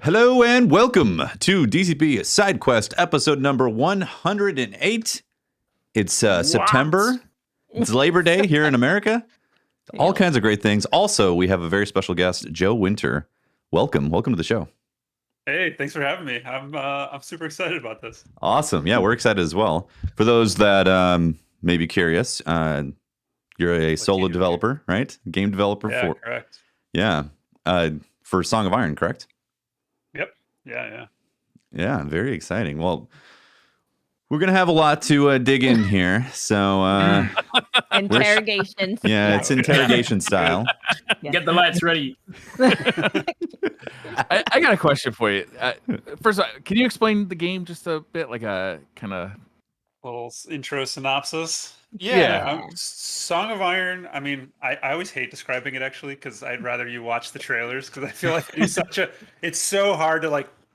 Hello and welcome to DCP SideQuest episode number 108. It's September. It's Labor Day here in America. All kinds of great things. Also, we have a very special guest, Joe Winter. Welcome to the show. Hey, thanks for having me. I'm super excited about this. Awesome. Yeah, we're excited as well. For those that may be curious, you're a solo developer, right? Game developer Yeah, correct. Yeah. For Song of Iron, correct? Yep. Yeah. Yeah, very exciting. Well, we're going to have a lot to dig in here. So, interrogations. Yeah, it's interrogation style. Yeah. Get the lights ready. I got a question for you. First, can you explain the game just a bit, like a kind of little intro synopsis? Yeah. Song of Iron. I mean, I always hate describing it actually because I'd rather you watch the trailers because I feel like it's so hard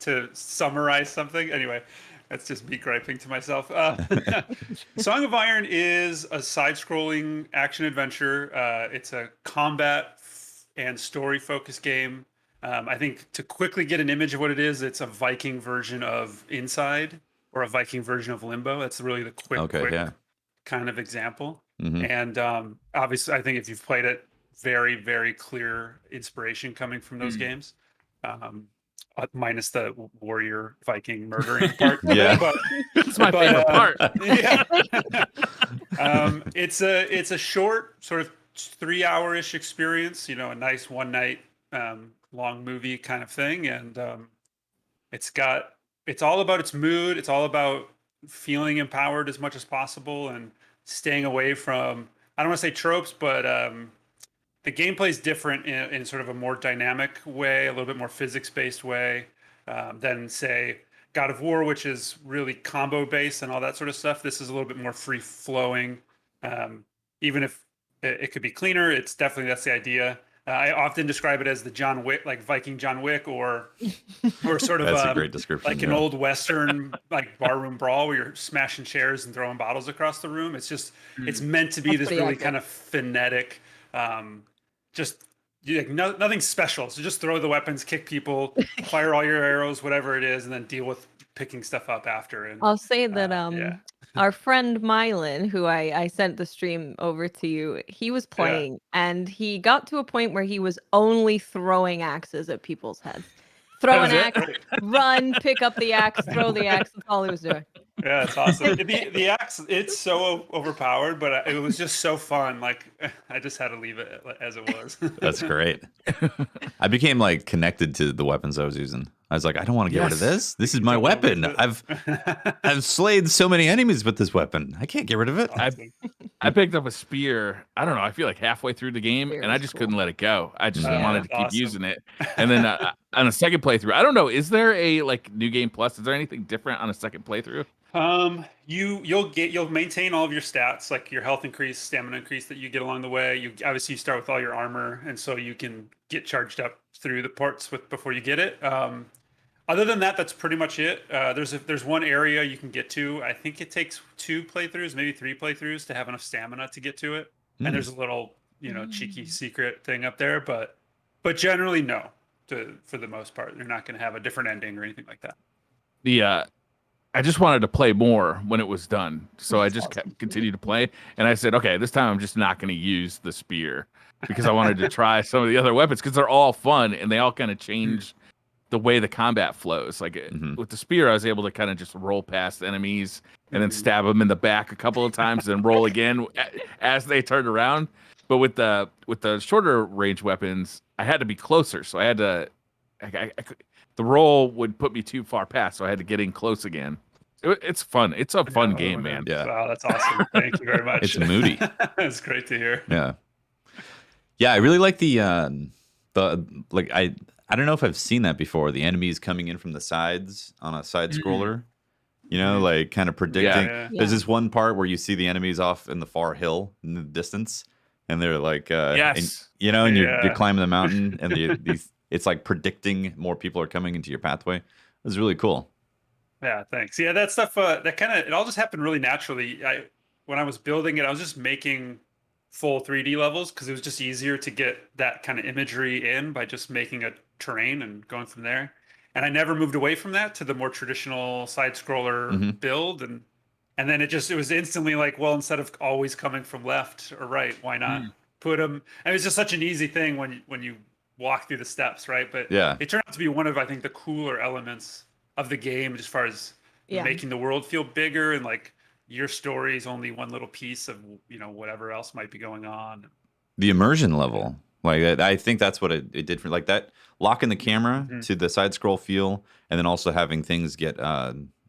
to summarize something. Anyway, that's just me griping to myself. Song of Iron is a side-scrolling action adventure. It's a combat and story-focused game. I think to quickly get an image of what it is, it's a Viking version of Inside or a Viking version of Limbo. That's really the quick kind of example. Mm-hmm. And obviously, I think if you've played it, very, very clear inspiration coming from those games. Minus the warrior Viking murdering part. Yeah, but it's my favorite part. Yeah. It's a short, sort of 3-hour-ish experience. You know, a nice one night long movie kind of thing, and it's all about its mood. It's all about feeling empowered as much as possible and staying away from, I don't want to say tropes, but the gameplay is different in sort of a more dynamic way, a little bit more physics-based way than, say, God of War, which is really combo-based and all that sort of stuff. This is a little bit more free-flowing. Even if it could be cleaner, that's the idea. I often describe it as the John Wick, like Viking John Wick, or sort of that's a great description, like an old Western like barroom brawl where you're smashing chairs and throwing bottles across the room. It's just it's meant to be this really kind of frenetic, nothing special. So just throw the weapons, kick people, fire all your arrows, whatever it is, and then deal with picking stuff up after. And I'll say that our friend Mylan, who I sent the stream over to you, he was playing and he got to a point where he was only throwing axes at people's heads. Throw an axe, run, pick up the axe, throw the axe. That's all he was doing. Yeah, it's awesome. The axe, it's so overpowered, but it was just so fun. Like, I just had to leave it as it was. That's great. I became like connected to the weapons I was using. I was like, I don't want to get rid of this. This is my weapon. I've slayed so many enemies with this weapon. I can't get rid of it. I picked up a spear. I don't know. I feel like halfway through the game, and I just couldn't let it go. I just wanted to keep using it. And then on a second playthrough, I don't know. Is there a New Game Plus? Is there anything different on a second playthrough? You'll maintain all of your stats, like your health increase, stamina increase that you get along the way. You obviously start with all your armor, and so you can get charged up through the parts before you get it. Other than that, that's pretty much it. There's one area you can get to. I think it takes 2 playthroughs, maybe 3 playthroughs to have enough stamina to get to it. And there's a little, cheeky secret thing up there, but generally no. For the most part, you're not going to have a different ending or anything like that. I just wanted to play more when it was done, so I just continued to play. And I said, okay, this time I'm just not going to use the spear because I wanted to try some of the other weapons because they're all fun and they all kind of change the way the combat flows. Like with the spear, I was able to kind of just roll past enemies and then stab them in the back a couple of times and roll again as they turned around. But with the shorter range weapons, I had to be closer, so I had to. The roll would put me too far past, so I had to get in close again. It's fun. It's a fun game, man. Yeah. Wow, that's awesome. Thank you very much. It's moody. It's great to hear. Yeah. Yeah, I really like the I don't know if I've seen that before. The enemies coming in from the sides on a side scroller. Like kind of predicting. Yeah. There's this one part where you see the enemies off in the far hill in the distance, and they're like, yes, and you're climbing the mountain, and it's like predicting more people are coming into your pathway. It was really cool. Yeah, thanks. Yeah, that stuff, it all just happened really naturally. When I was building it, I was just making full 3D levels because it was just easier to get that kind of imagery in by just making a terrain and going from there. and I never moved away from that to the more traditional side scroller build, and then it was instantly like, well, instead of always coming from left or right, why not put them? And it was just such an easy thing when you walk through the steps, right? But Yeah. it turned out to be one of, I think, the cooler elements of the game as far as making the world feel bigger, and like your story is only one little piece of whatever else might be going on. The immersion level, like I think that's what it did for, like, that locking the camera to the side scroll feel, and then also having things get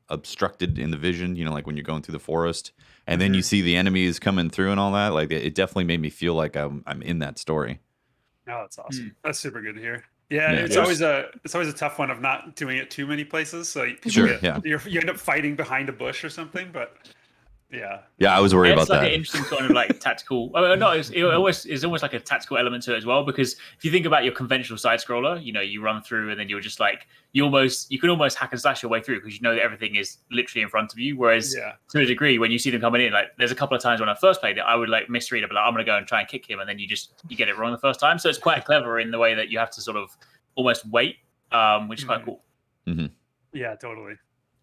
obstructed in the vision, like when you're going through the forest, and then you see the enemies coming through and all that. Like, it definitely made me feel like I'm in that story. Oh, that's awesome. That's super good to hear. Yeah, it's always a tough one of not doing it too many places. So you end up fighting behind a bush or something, but I was worried about it's like that. an interesting kind of like tactical. It's almost like a tactical element to it as well, because if you think about your conventional side scroller, you run through and then you're just like you can almost hack and slash your way through because you know that everything is literally in front of you. Whereas to a degree, when you see them coming in, like there's a couple of times when I first played it, I would like misread it, but like, I'm gonna go and try and kick him, and then you get it wrong the first time. So it's quite clever in the way that you have to sort of almost wait, which is quite cool. Yeah, totally.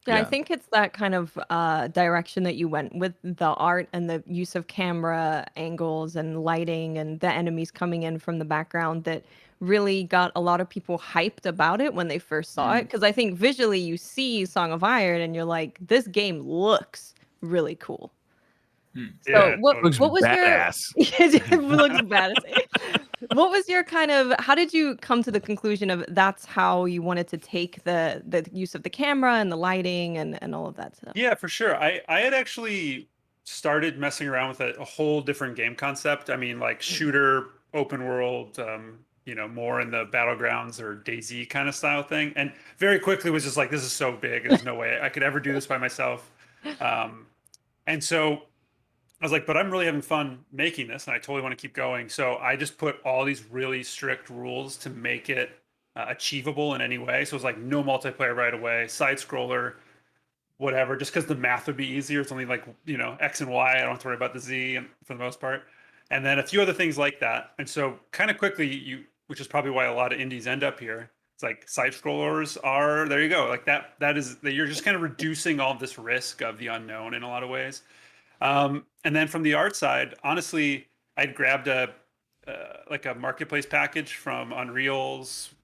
Yeah, I think it's that kind of direction that you went with the art and the use of camera angles and lighting and the enemies coming in from the background that really got a lot of people hyped about it when they first saw it. Because I think visually you see Song of Iron and you're like, this game looks really cool. So what was badass. It looks badass. What was your kind of, how did you come to the conclusion of that's how you wanted to take the use of the camera and the lighting and all of that stuff? Yeah, for sure. I had actually started messing around with a whole different game concept. I mean, like shooter, open world, more in the Battlegrounds or DayZ kind of style thing. And very quickly was just like, this is so big. There's no way I could ever do this by myself. And so I was like, but I'm really having fun making this, and I totally want to keep going. So I just put all these really strict rules to make it achievable in any way. So it was like no multiplayer right away, side scroller, whatever, just because the math would be easier. It's only like, X and Y. I don't have to worry about the Z for the most part. And then a few other things like that. And so kind of quickly, which is probably why a lot of indies end up here. It's like side scrollers are, there you go. Like that is, you're just kind of reducing all this risk of the unknown in a lot of ways. And then from the art side, honestly, I'd grabbed a marketplace package from Unreal's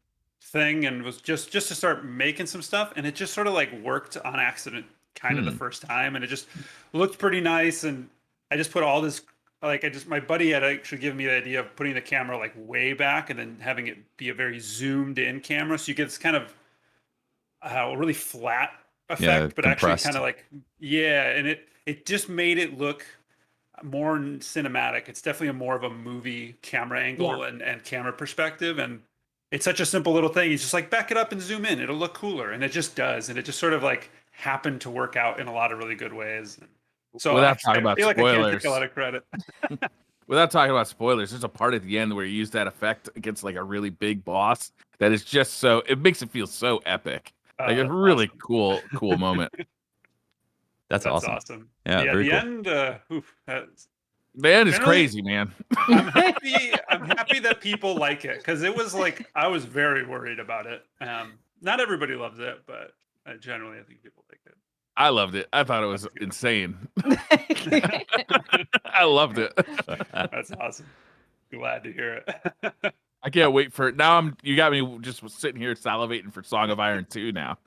thing and was just to start making some stuff, and it just sort of like worked on accident kind of the first time, and it just looked pretty nice. And I just put all this, my buddy had actually given me the idea of putting the camera like way back and then having it be a very zoomed in camera, so you get this kind of really flat effect, but compressed. Actually kind of like and it just made it look more cinematic. It's definitely more of a movie camera angle and camera perspective. And it's such a simple little thing. It's just like, back it up and zoom in. It'll look cooler. And it just does. And it just sort of like happened to work out in a lot of really good ways. And so without talking about I can't spoilers, take a lot of credit. without talking about spoilers, there's a part at the end where you use that effect against like a really big boss that is just so, it makes it feel so epic. Like a really cool moment. That's awesome. Yeah, the very cool. end. The end is crazy, man. I'm happy that people like it, because it was like, I was very worried about it. Not everybody loves it, but generally I think people like it. I loved it. I thought it was insane. I loved it. That's awesome. Glad to hear it. I can't wait for it. Now you got me just sitting here salivating for Song of Iron 2 now.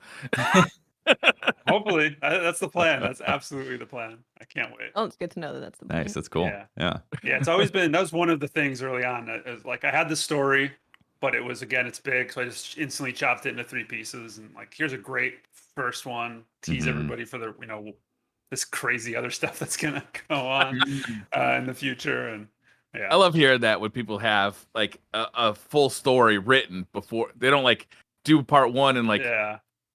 Hopefully. That's the plan. That's absolutely the plan. I can't wait. Oh, it's good to know that that's the plan. Nice. That's cool. Yeah. It's always been, that was one of the things early on. Like I had the story, but it was, again, it's big. So I just instantly chopped it into 3 pieces. And like, here's a great first one. Tease everybody for the, this crazy other stuff that's going to go on in the future. And I love hearing that when people have like a full story written before. They don't like do part 1 and like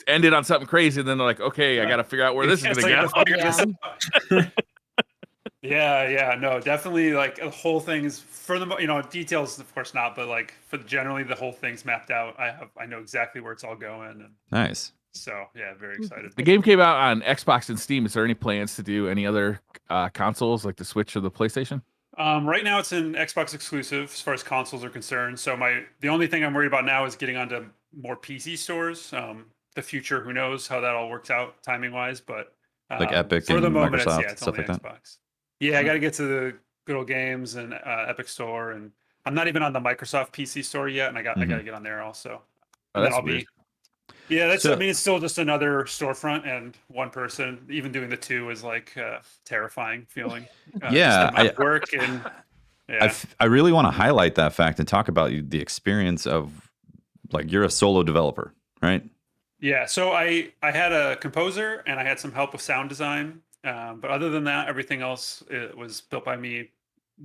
end it on something crazy, and then they're like, okay, I got to figure out where this is going to go. No, definitely. Like the whole thing is, for the details, of course not, but like for generally the whole thing's mapped out. I know exactly where it's all going. And nice. So very excited. The game came out on Xbox and Steam. Is there any plans to do any other consoles like the Switch or the PlayStation? Right now it's an Xbox exclusive as far as consoles are concerned. So the only thing I'm worried about now is getting onto more PC stores. The future, who knows how that all works out timing wise, but Like Epic for the and moment, Microsoft, it's stuff only like that? Xbox. Yeah, I got to get to the good old games and Epic Store, and I'm not even on the Microsoft PC store yet, and I got to get on there also, Oh, and then that's I'll weird. be. Yeah, I So mean, it's still just another storefront and one person. Even doing the two is like terrifying feeling. Just the yeah, amount of work and yeah. I really want to highlight that fact and talk about the experience of like you're a solo developer, right? Yeah, so I had a composer and I had some help with sound design, but other than that, everything else it was built by me,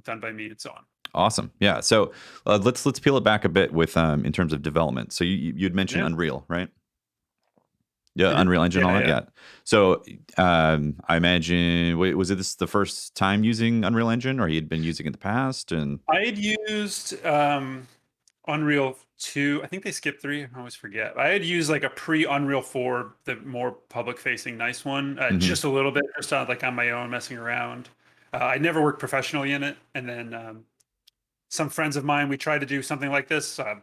done by me, and so on. Awesome. Yeah. So let's peel it back a bit with in terms of development. So you'd mentioned Yeah. Unreal, right? Yeah, Mhm. Unreal Engine, Yeah, all that. yeah. Yeah. So I imagine, wait, was it this the first time using Unreal Engine, or he had been using it in the past? And I had used Unreal 2. I think they skipped 3. I always forget. I had used like a pre-Unreal 4, the more public-facing nice one, Mhm. just a little bit, just like on my own, messing around. I never worked professionally in it, and then some friends of mine, we tried to do something like this. I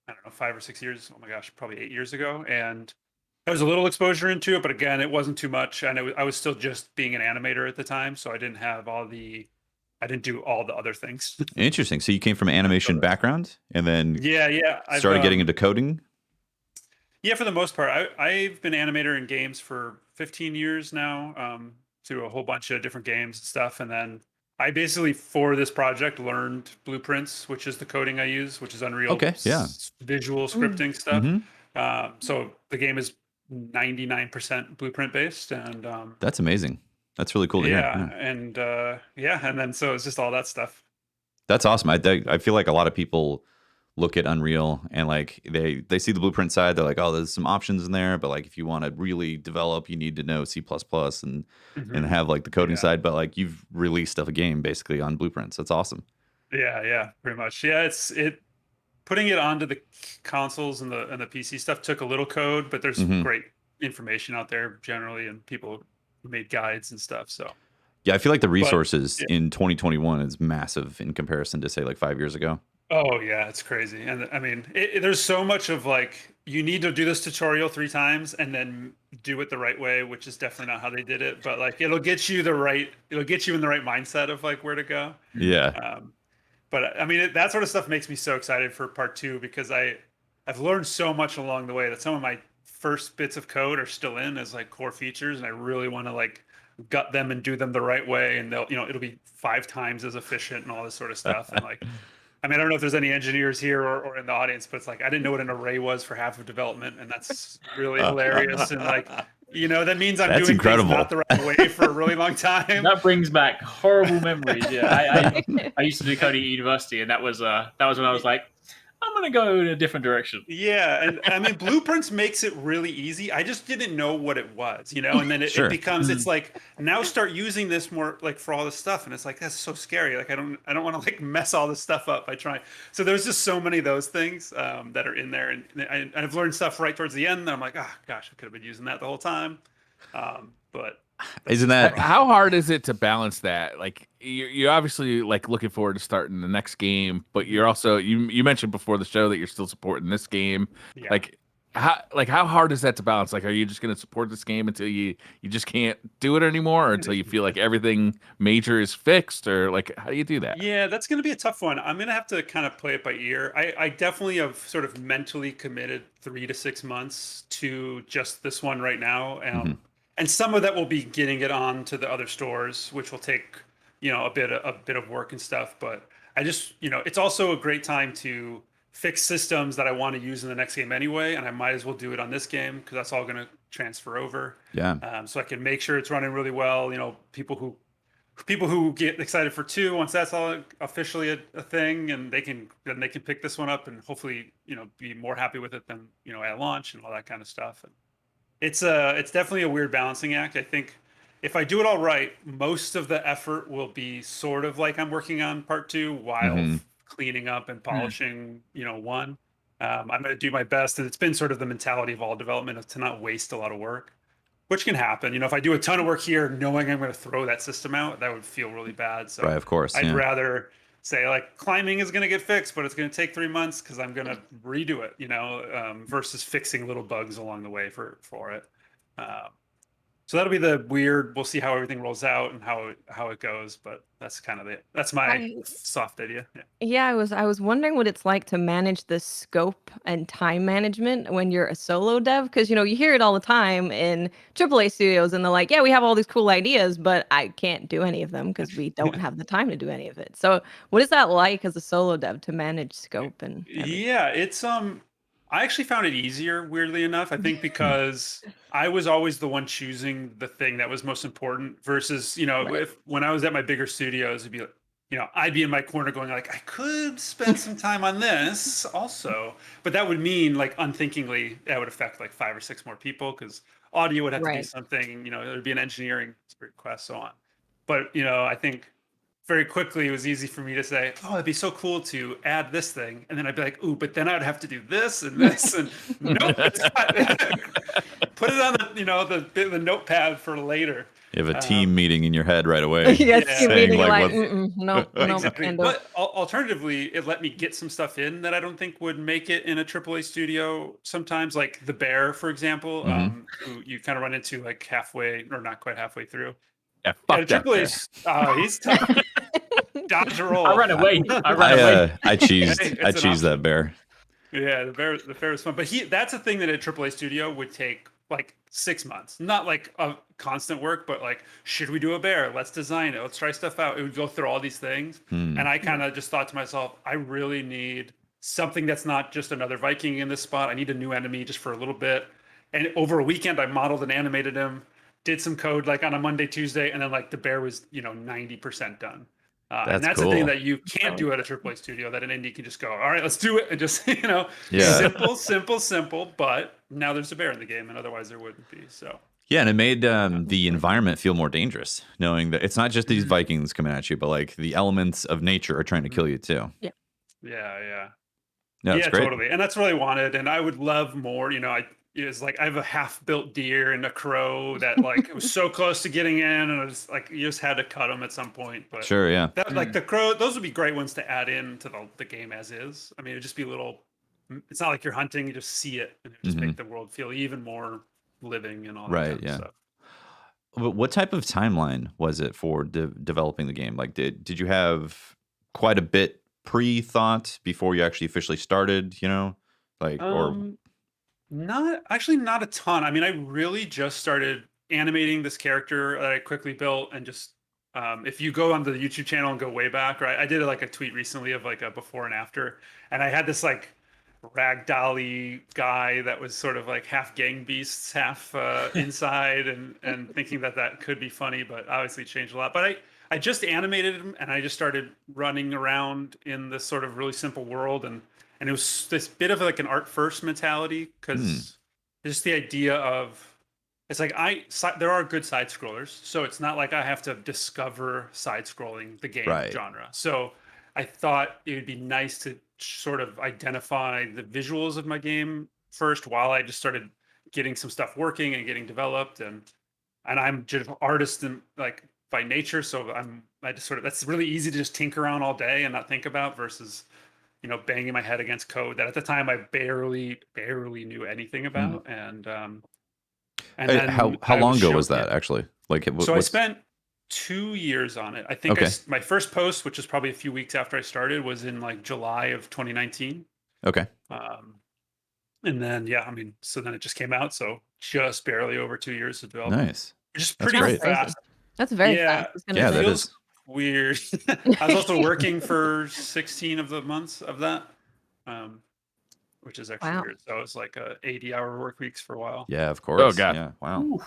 don't know, 5 or 6 years. Oh my gosh, probably 8 years ago, and there was a little exposure into it, but again, it wasn't too much, and I was still just being an animator at the time, so I didn't do all the other things. Interesting. So you came from an animation background and then Yeah, yeah. started getting into coding. Yeah, for the most part, I've been animator in games for 15 years now, through a whole bunch of different games and stuff. And then I basically, for this project, learned Blueprints, which is the coding I use, which is Unreal Okay. Yeah. visual Mm. scripting stuff. hmm So the game is 99% Blueprint based, and That's amazing. That's really cool to hear. yeah, Yeah. and and then so it's just all that stuff. That's awesome. I feel like a lot of people look at Unreal and like they see the blueprint side. They're like, oh, there's some options in there, but like if you want to really develop, you need to know C++ and Mhm. have like the coding Yeah. side. But like you've released a game basically on blueprints. That's awesome. Yeah, yeah, pretty much. Yeah, it putting it onto the consoles and the PC stuff took a little code, but there's hmm great information out there generally, and people who made guides and stuff. So, Yeah, I feel like the but resources yeah. in 2021 is massive in comparison to say like 5 years ago. Oh yeah, it's crazy. And I mean, there's so much of like you need to do this tutorial 3 times and then do it the right way, which is definitely not how they did it. But like it'll get you in the right mindset of like where to go. Yeah. Um, but I mean, that sort of stuff makes me so excited for part 2 because I've learned so much along the way that some of my first bits of code are still in as like core features, and I really want to like gut them and do them the right way, and it'll be 5 times as efficient and all this sort of stuff. And like, I mean, I don't know if there's any engineers here or in the audience, but it's like I didn't know what an array was for half of development, and that's really hilarious. And like, that means I'm That's doing incredible. things not the right way for a really long time. That brings back horrible memories. Yeah, I used to do coding at university, and that was when I was like, I'm gonna go in a different direction. Yeah, and I mean, Blueprints makes it really easy. I just didn't know what it was, and then Sure. it becomes, it's like now start using this more like for all this stuff, and it's like that's so scary. Like I don't want to like mess all this stuff up by trying. So there's just so many of those things that are in there, and I've learned stuff right towards the end. That I'm like, oh gosh, I could have been using that the whole time. But that's Isn't just the that problem. How hard is it to balance that? Like you're obviously like looking forward to starting the next game, but you're also you mentioned before the show that you're still supporting this game. Yeah. How hard is that to balance? Like, are you just going to support this game until you just can't do it anymore, or until you feel like everything major is fixed, or like how do you do that? Yeah, that's going to be a tough one. I'm going to have to kind of play it by ear. I definitely have sort of mentally committed 3 to 6 months to just this one right now. Mhm. And some of that will be getting it on to the other stores, which will take, a bit of work and stuff. But I just, it's also a great time to fix systems that I want to use in the next game anyway. And I might as well do it on this game because that's all going to transfer over. Yeah. So I can make sure it's running really well. People who get excited for 2 once that's all officially a thing, and they can pick this one up and hopefully be more happy with it than at launch and all that kind of stuff. And it's definitely a weird balancing act. I think if I do it all right, most of the effort will be sort of like I'm working on part 2 while Mhm. cleaning up and polishing 1. I'm going to do my best, and it's been sort of the mentality of all development to not waste a lot of work, which can happen. You know, if I do a ton of work here, knowing I'm going to throw that system out, that would feel really bad. So Right, of course. I'd Yeah. rather say like climbing is going to get fixed, but it's going to take 3 months because I'm going to redo it, you know, versus fixing little bugs along the way for it. So that'll be the weird. We'll see how everything rolls out and how it goes. But that's kind of that's my soft idea. Yeah. Yeah, I was wondering what it's like to manage the scope and time management when you're a solo dev, because you know you hear it all the time in AAA studios, and they're like, "Yeah, we have all these cool ideas, but I can't do any of them because we don't have the time to do any of it." So, what is that like as a solo dev to manage scope and everything? Yeah, it's I actually found it easier, weirdly enough. I think because I was always the one choosing the thing that was most important versus, you know, Right. when I was at my bigger studios, it'd be like, you know, I'd be in my corner going like, I could spend some time on this also, but that would mean like unthinkingly that would affect like 5 or 6 more people because audio would have to be Right. something, you know, there'd be an engineering request, so on. But you know, I think very quickly it was easy for me to say, oh, it'd be so cool to add this thing, and then I'd be like, ooh, but then I'd have to do this and this, and nope, it's not. Put it on the, you know, the notepad for later. You have a team meeting in your head right away. Yeah, it's Yeah. meeting Saying, like, like, no, no, Exactly. can't do it. But alternatively, it let me get some stuff in that I don't think would make it in a AAA studio sometimes, like the bear, for example, Mhm. who you kind of run into like halfway or not quite halfway through. Yeah, At fuck a that. AAA, he's tough. Dodge a roll. I ran away. I ran away. I cheesed. Hey, I it's an cheesed that bear. Yeah, the fair was fun, but that's a thing that a AAA studio would take like 6 months, not like a constant work, but like, should we do a bear? Let's design it. Let's try stuff out. It would go through all these things, Hmm. and I kind of just thought to myself, I really need something that's not just another Viking in this spot. I need a new enemy just for a little bit. And over a weekend, I modeled and animated him, did some code like on a Monday, Tuesday, and then like the bear was 90% done. And that's the thing cool. that you can't do at a AAA studio that an indie can just go, all right, let's do it. And just, you know, Yeah. simple. But now there's a bear in the game, and otherwise there wouldn't be. So, Yeah, and it made the environment feel more dangerous, knowing that it's not just these Vikings coming at you, but like the elements of nature are trying to kill you too. yeah. No, it's Yeah, great. totally. And that's what I wanted. And I would love more, you know, it's like I have a half-built deer and a crow that like it was so close to getting in, and I was like, you just had to cut them at some point. But Sure, yeah. that like the crow, those would be great ones to add in to the game as is. I mean, it'd just be it's not like you're hunting, you just see it, and it would just make the world feel even more living and all that Right, kind of yeah. stuff. But what type of timeline was it for developing the game? Like, did you have quite a bit pre-thought before you actually officially started? You know, like or Not a ton. I mean, I really just started animating this character that I quickly built, and just if you go on the YouTube channel and go way back, right? I did like a tweet recently of like a before and after, and I had this like ragdolly guy that was sort of like half gang beasts, half inside, and thinking that could be funny, but obviously changed a lot. But I just animated him, and I just started running around in this sort of really simple world, and it was this bit of like an art first mentality, because just the idea of it's like there are good side scrollers, so it's not like I have to discover side scrolling the game Right. genre. So I thought it would be nice to sort of identify the visuals of my game first while I just started getting some stuff working and getting developed, and I'm just an artist and like by nature, so I just sort of that's really easy to just tinker around all day and not think about versus banging my head against code that at the time I barely knew anything about. And then how I long ago showed- was that actually? Like, So I spent 2 years on it. I think Okay. my first post, which is probably a few weeks after I started, was in like July of 2019. Okay. And then I mean, so then it just came out. So just barely over 2 years to develop. Nice. Just That's pretty great. fast. That's very Yeah. fast. I was gonna Yeah, say. that Feels is. weird. I was also working for 16 of the months of that, which is actually Wow. weird. So it's like 80-hour work weeks for a while. Yeah, of course. God. Yeah. Wow.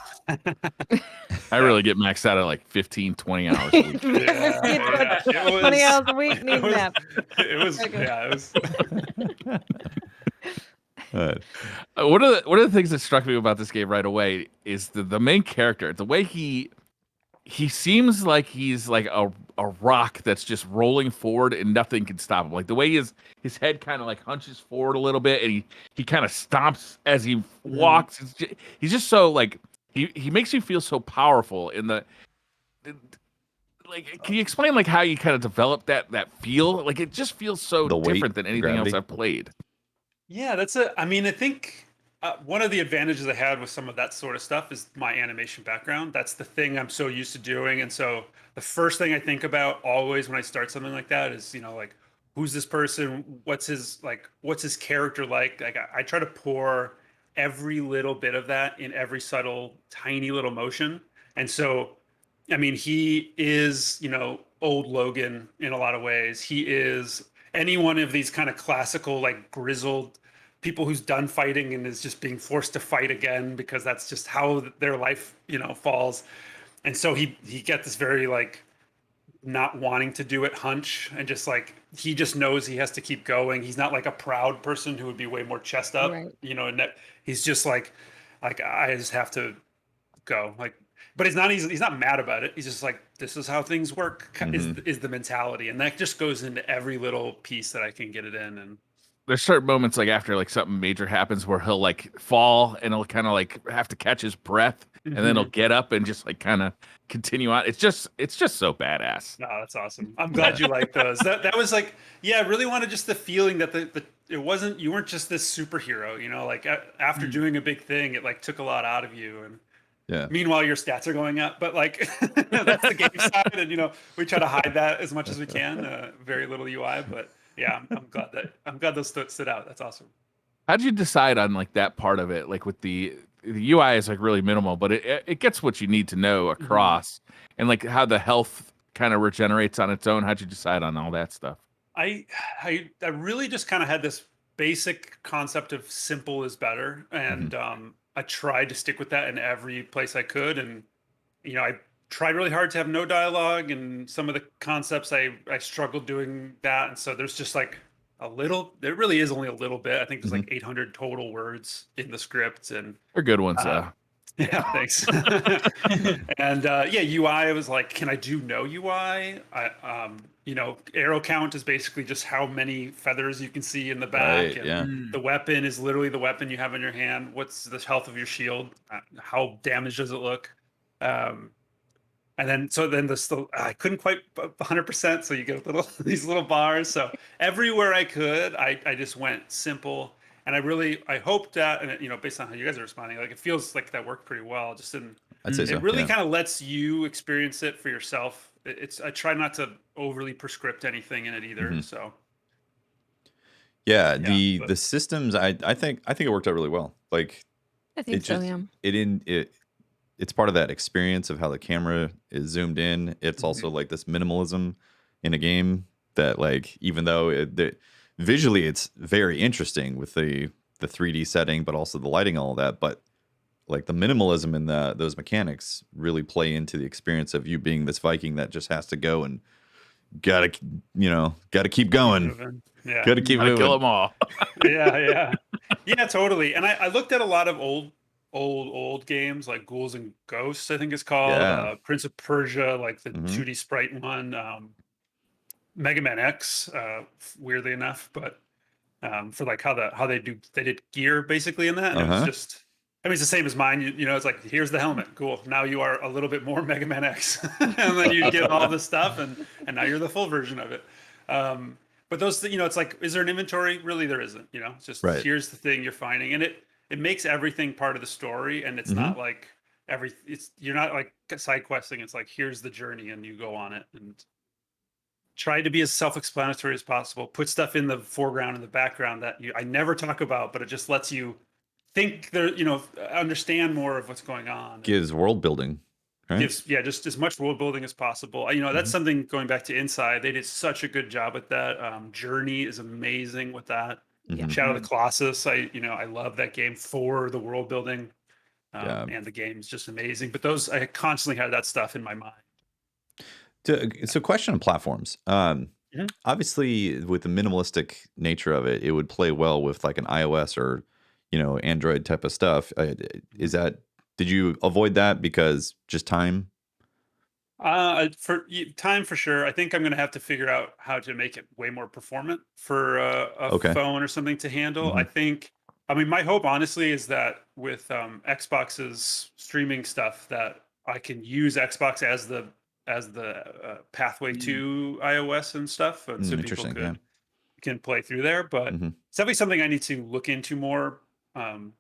I really get maxed out at like 15, 20 hours a week. Yeah. It was- 20 hours a week, need it a was- nap. It was, Okay. yeah, it was. One of the things that struck me about this game right away is the main character. The way he seems like he's like a rock that's just rolling forward and nothing can stop him. Like the way his head kind of like hunches forward a little bit, and he kind of stomps as he walks. He's just so like he makes you feel so powerful in the like. Can you explain like how you kind of develop that feel? Like it just feels so The weight, different than the anything else gravity. I've played. Yeah, I mean, I think one of the advantages I had with some of that sort of stuff is my animation background. That's the thing I'm so used to doing. And so the first thing I think about always when I start something like that is, like, who's this person? What's his character like? Like, I try to pour every little bit of that in every subtle, tiny little motion. And so, I mean, he is, old Logan in a lot of ways. He is any one of these kind of classical, like grizzled people who's done fighting and is just being forced to fight again because that's just how their life, falls. And so he get this very like not wanting to do it hunch and just like he just knows he has to keep going. He's not like a proud person who would be way more chest up, Right. and that he's just like I just have to go. Like, but he's not mad about it. He's just like, this is how things work, is the mentality. And that just goes into every little piece that I can get it in. And There's certain moments like after like something major happens where he'll like fall and he'll kind of like have to catch his breath and then he'll get up and just like kind of continue on. It's just so badass. no, that's awesome. I'm glad you like those. That was like, yeah, I really wanted just the feeling that you weren't just this superhero, like after doing a big thing, it like took a lot out of you. And Yeah. meanwhile, your stats are going up, but like that's the game side, and we try to hide that as much as we can. Very little UI, but yeah, I'm glad those stood out. That's awesome. How'd you decide on like that part of it? Like with the UI is like really minimal, but it gets what you need to know across, and like how the health kind of regenerates on its own. How'd you decide on all that stuff? I really just kind of had this basic concept of simple is better, and I tried to stick with that in every place I could, and I tried really hard to have no dialogue, and some of the concepts I struggled doing that, and so there's just like there really is only a little bit. I think there's like 800 total words in the script, and They're good ones. yeah, thanks. And yeah, UI, I was like, can I do no UI? Arrow count is basically just how many feathers you can see in the back. Right, And yeah. the weapon is literally the weapon you have in your hand. What's the health of your shield? How damaged does it look? And then I couldn't quite 100%, so you get these little bars. So everywhere I could, I just went simple. And I hoped that, and based on how you guys are responding, like it feels like that worked pretty well. I'd say so. It really Yeah. kind of lets you experience it for yourself. I try not to overly prescript anything in it either. So Yeah, but- the systems I think it worked out really well. Like I think it so, just yeah. it's part of that experience of how the camera is zoomed in. It's also like this minimalism in a game that like even though visually it's very interesting with the 3D setting, but also the lighting, all of that. But like the minimalism in those mechanics really play into the experience of you being this Viking that just has to go and gotta keep going. Yeah. Gotta keep Gotta kill moving. them all. Yeah, totally. And I looked at a lot of old games like Ghouls and Ghosts, I think it's called. Yeah. Prince of Persia, like the 2D sprite one. Mega Man X, weirdly enough, but for like how they did gear basically in that, and it was just. I mean, it's the same as mine. It's like, here's the helmet. Cool. Now you are a little bit more Mega Man X, and then you get all this stuff, and now you're the full version of it. But those, it's like, is there an inventory? Really, there isn't. It's just Right. here's the thing you're finding, and it makes everything part of the story, and it's not like you're not like side questing. It's like here's the journey, and you go on it, and try to be as self-explanatory as possible. Put stuff in the foreground and the background that I never talk about, but it just lets you think there, understand more of what's going on. Gives world building, right? Just as much world building as possible. That's something going back to Inside. They did such a good job with that. Journey is amazing with that. Yeah. Shadow of the Colossus. I love that game for the world building, and the game's just amazing. But I constantly had that stuff in my mind. So question on platforms. Obviously, with the minimalistic nature of it, it would play well with like an iOS or Android type of stuff. Did you avoid that because just time? For time, for sure. I think I'm going to have to figure out how to make it way more performant for a phone or something to handle. I think I mean, my hope honestly is that with Xbox's streaming stuff, that I can use Xbox as the pathway Mm. to iOS and stuff, and so people Interesting. Yeah. can play through there. But Hmm. it's definitely something I need to look into more um,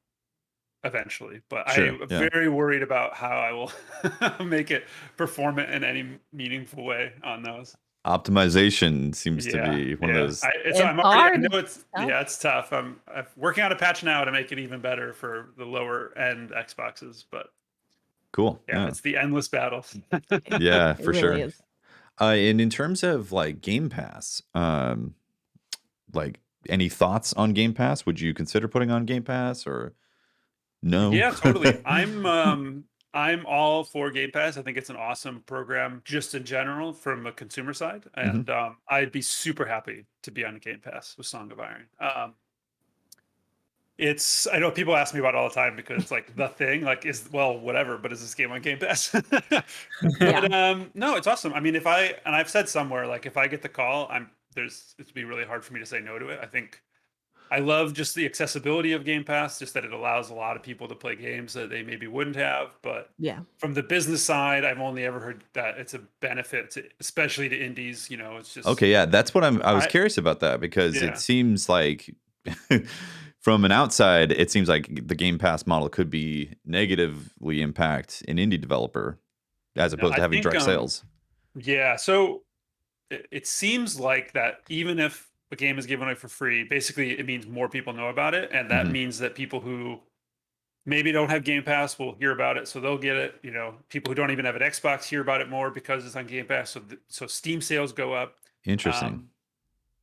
eventually. But Sure. I'm Yeah. very worried about how I will make it performant in any meaningful way on those. Optimization seems to Yeah, be one of yeah. those. It's I'm already. I hard. know it's Tough. yeah, it's tough. I'm working on a patch now to make it even better for the lower end Xboxes. But Cool. yeah, Yeah. it's the endless battle. Yeah, It for really sure. is. And in terms of like Game Pass, like any thoughts on Game Pass? Would you consider putting on Game Pass or no? Yeah, totally. I'm all for Game Pass. I think it's an awesome program just in general from a consumer side, Hmm. and I'd be super happy to be on Game Pass with Song of Iron. It's I know people ask me about it all the time because it's like the thing, like is well whatever, but is this game on Game Pass? Yeah. But no, it's awesome. I mean, if I and I've said somewhere like if I get the call, it'd be really hard for me to say no to it. I think I love just the accessibility of Game Pass, just that it allows a lot of people to play games that they maybe wouldn't have. But Yeah. from the business side, I've only ever heard that it's a benefit to, especially to indies. You know, it's just Okay, yeah, that's what I was I curious about that because it yeah. seems like from an outside, it seems like the Game Pass model could be negatively impact an indie developer as No, opposed I to having think direct sales. yeah. So it seems like that even if a game is given away for free, basically it means more people know about it, and that Hmm. means that people who maybe don't have Game Pass will hear about it, so they'll get it. You know, people who don't even have an Xbox hear about it more because it's on Game Pass. So Steam sales go up, Interesting. um,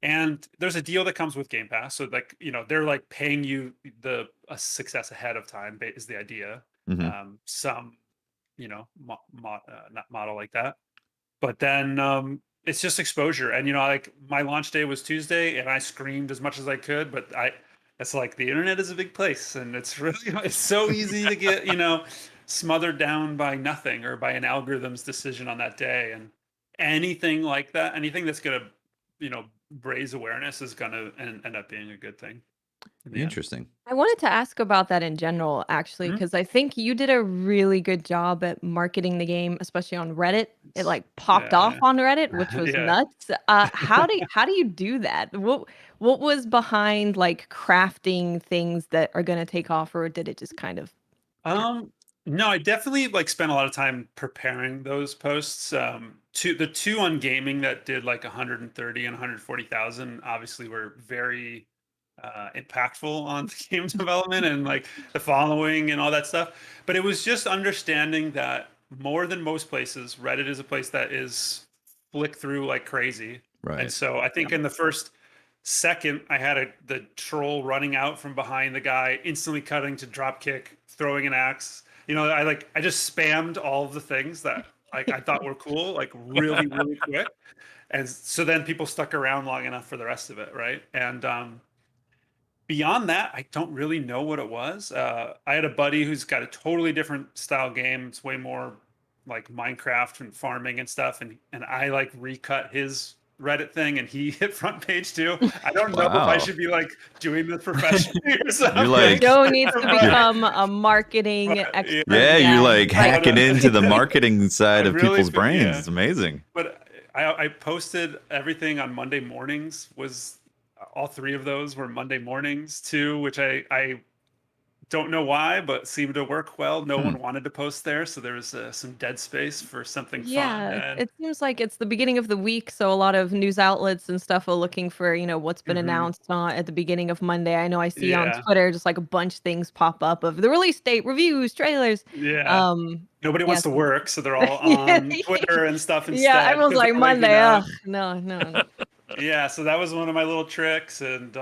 and there's a deal that comes with Game Pass. So like they're like paying you a success ahead of time is the idea. Hmm. Some not model like that. But then it's just exposure. And like my launch day was Tuesday, and I screamed as much as I could. But it's like the internet is a big place, and it's really it's so easy to get smothered down by nothing or by an algorithm's decision on that day. And anything like that, anything that's gonna raise awareness is gonna end up being a good thing in the end. Interesting. I wanted to ask about that in general, actually, Mhm. because I think you did a really good job at marketing the game, especially on Reddit. It like popped off Yeah, on Reddit, which was yeah. nuts. How do you do that? What was behind like crafting things that are going to take off, or did it just kind of happen? Um, no, I definitely like spent a lot of time preparing those posts. The two on gaming that did like 130 and 140,000 obviously were very impactful on the game development and like the following and all that stuff. But it was just understanding that more than most places, Reddit is a place that is flick through like crazy. And Right. so I think in the first second, I had the troll running out from behind the guy, instantly cutting to drop kick, throwing an axe. I just spammed all of the things that like I thought were cool, like really, really quick. And so then people stuck around long enough for the rest of it, right? And beyond that, I don't really know what it was. I had a buddy who's got a totally different style game. It's way more like Minecraft and farming and stuff. And I like recut his Reddit thing, and he hit front page too. I don't know if I Wow. should be like doing this professionally or You're like, something. Joe needs to but, become a marketing but, expert yeah, you're again. like hacking into the marketing I side of really people's feel, brains. yeah. It's amazing. But I posted everything on Monday mornings. Was all three of those were Monday mornings too, which I don't know why, but seemed to work well. No Hmm. one wanted to post there, so there was some dead space for something fun. Yeah, And it seems like it's the beginning of the week, so a lot of news outlets and stuff are looking for, what's been mhm, announced at the beginning of Monday. I know I see on yeah, Twitter just like a bunch of things pop up of the release date, reviews, trailers. yeah. Um, Nobody yeah, wants to so work, so they're all yeah, on Twitter and stuff yeah, instead everyone's because like they're like, Monday. Ugh, no, no, no. yeah. So that was one of my little tricks, and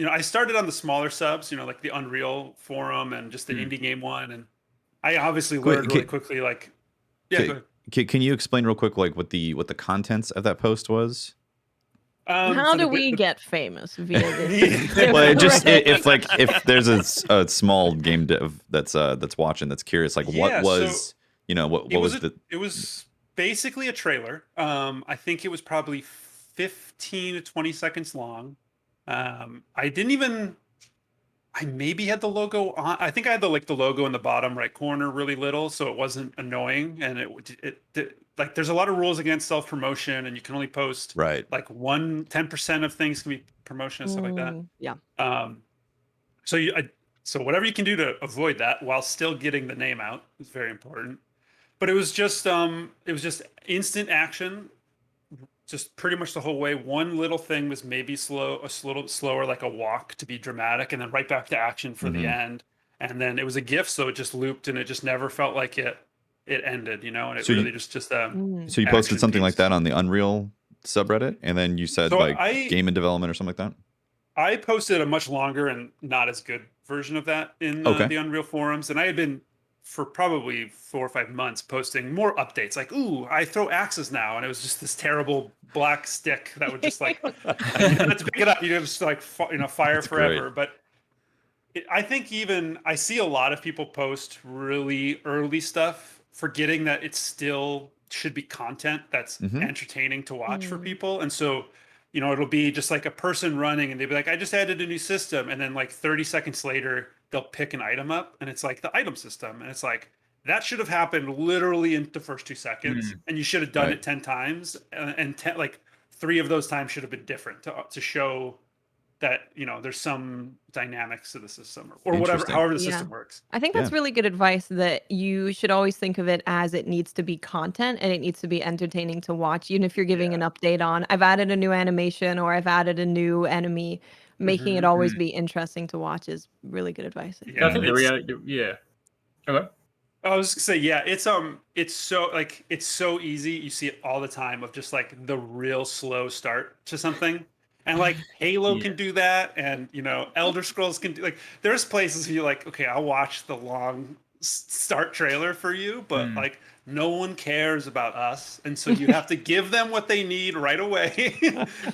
I started on the smaller subs, like the Unreal forum and just the Hmm. indie game one, and I obviously Quick, learned really quickly. Like, yeah, go ahead. can you explain real quick, like what the contents of that post was? How So do we get famous via this? Yeah. Well, it just Right. if there's a small game dev that's watching that's curious, like what Yeah, so was what it was was the it was basically a trailer. I think it was probably 15 to 20 seconds long. I didn't even I maybe had the logo on. I think I had the logo in the bottom right corner really little, so it wasn't annoying. And like there's a lot of rules against self promotion, and you can only post Right. like 10% of things can be promotion and stuff like that. Yeah. So so whatever you can do to avoid that while still getting the name out is very important. But it was just instant action, just pretty much the whole way. One little thing was maybe a little slower, like a walk to be dramatic, and then right back to action for the end. And then it was a GIF, so it just looped, and it just never felt like it ended, you know. And it So really you- just So you posted action something like piece. that on the Unreal subreddit, and then you said So like I- game in development or something like that. I posted a much longer and not as good version of that in Okay. the Unreal forums, and I had been for probably 4 or 5 months posting more updates, like, "Ooh, I throw axes now," and it was just this terrible black stick that would just like you didn't have to pick it up, you just like fire That's forever. great. But I think even I see a lot of people post really early stuff, forgetting that it still should be content that's entertaining to watch for people. And so, it'll be just like a person running and they'll be like, I just added a new system. And then like 30 seconds later, they'll pick an item up and it's like the item system. And it's like, that should have happened literally in the first 2 seconds. And you should have done Right. it 10 times. And 3 of those times should have been different to show that there's some dynamics to the system or whatever, Interesting. however the Yeah. system works. I think that's Yeah. really good advice, that you should always think of it as it needs to be content and it needs to be entertaining to watch, even if you're giving an update on, I've added a new animation or I've added a new enemy. Making it always be interesting to watch is really good advice. Yeah, I think Okay. I was gonna say, yeah, it's so easy. You see it all the time of just like the real slow start to something. And like Halo can do that, and Elder Scrolls can do, like, there's places where you're like, okay, I'll watch the long start trailer for you, but like no one cares about us, and so you have to give them what they need right away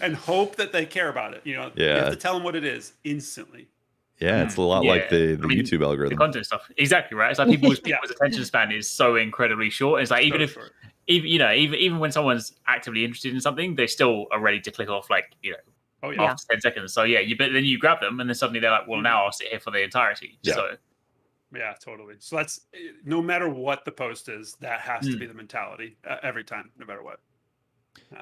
and hope that they care about it. You have to tell them what it is instantly. Yeah, it's a lot like the YouTube The algorithm. content stuff, exactly right. It's like people's attention span is so incredibly short. It's like even when someone's actively interested in something, they still are ready to click off after 10 seconds. So but then you grab them, and then suddenly they're like, well, now I'll sit here for the entirety. Yeah. So yeah, totally. So that's, no matter what the post is, that has to be the mentality every time, no matter what.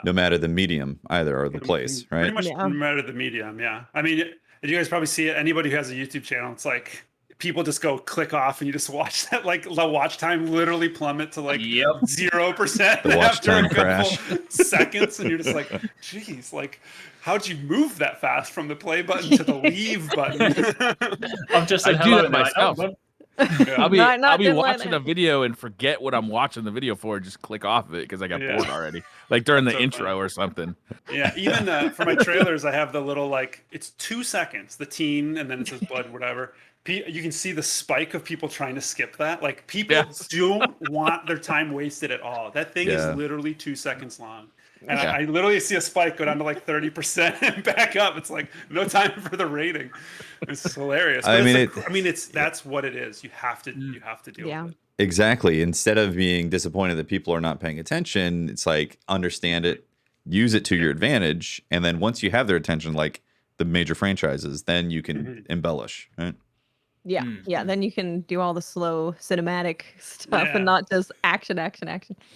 No matter the medium either or the place, right? Pretty much no matter the medium, yeah. I mean, you guys probably see it. Anybody who has a YouTube channel, it's like people just go click off and you just watch that, like the watch time literally plummet to like 0% The watch after time a couple crash. seconds, and you're just like, geez, like how'd you move that fast from the play button to the leave button? I'm just I do that myself. I'll be watching a video and forget what I'm watching the video for, and just click off of it because I got bored already. Like during the intro or something. Yeah, even for my trailers, I have the little, like, it's 2 seconds, the teen, and then it says blood, whatever. You can see the spike of people trying to skip that. Like, people don't want their time wasted at all. That thing is literally 2 seconds long. And I literally see a spike go down to like 30% and back up. It's like no time for the rating. It's hilarious. But that's what it is. You have to deal with it. Exactly. Instead of being disappointed that people are not paying attention, it's like, understand it, use it to your advantage, and then once you have their attention, like the major franchises, then you can embellish, right? Yeah, then you can do all the slow cinematic stuff and not just action.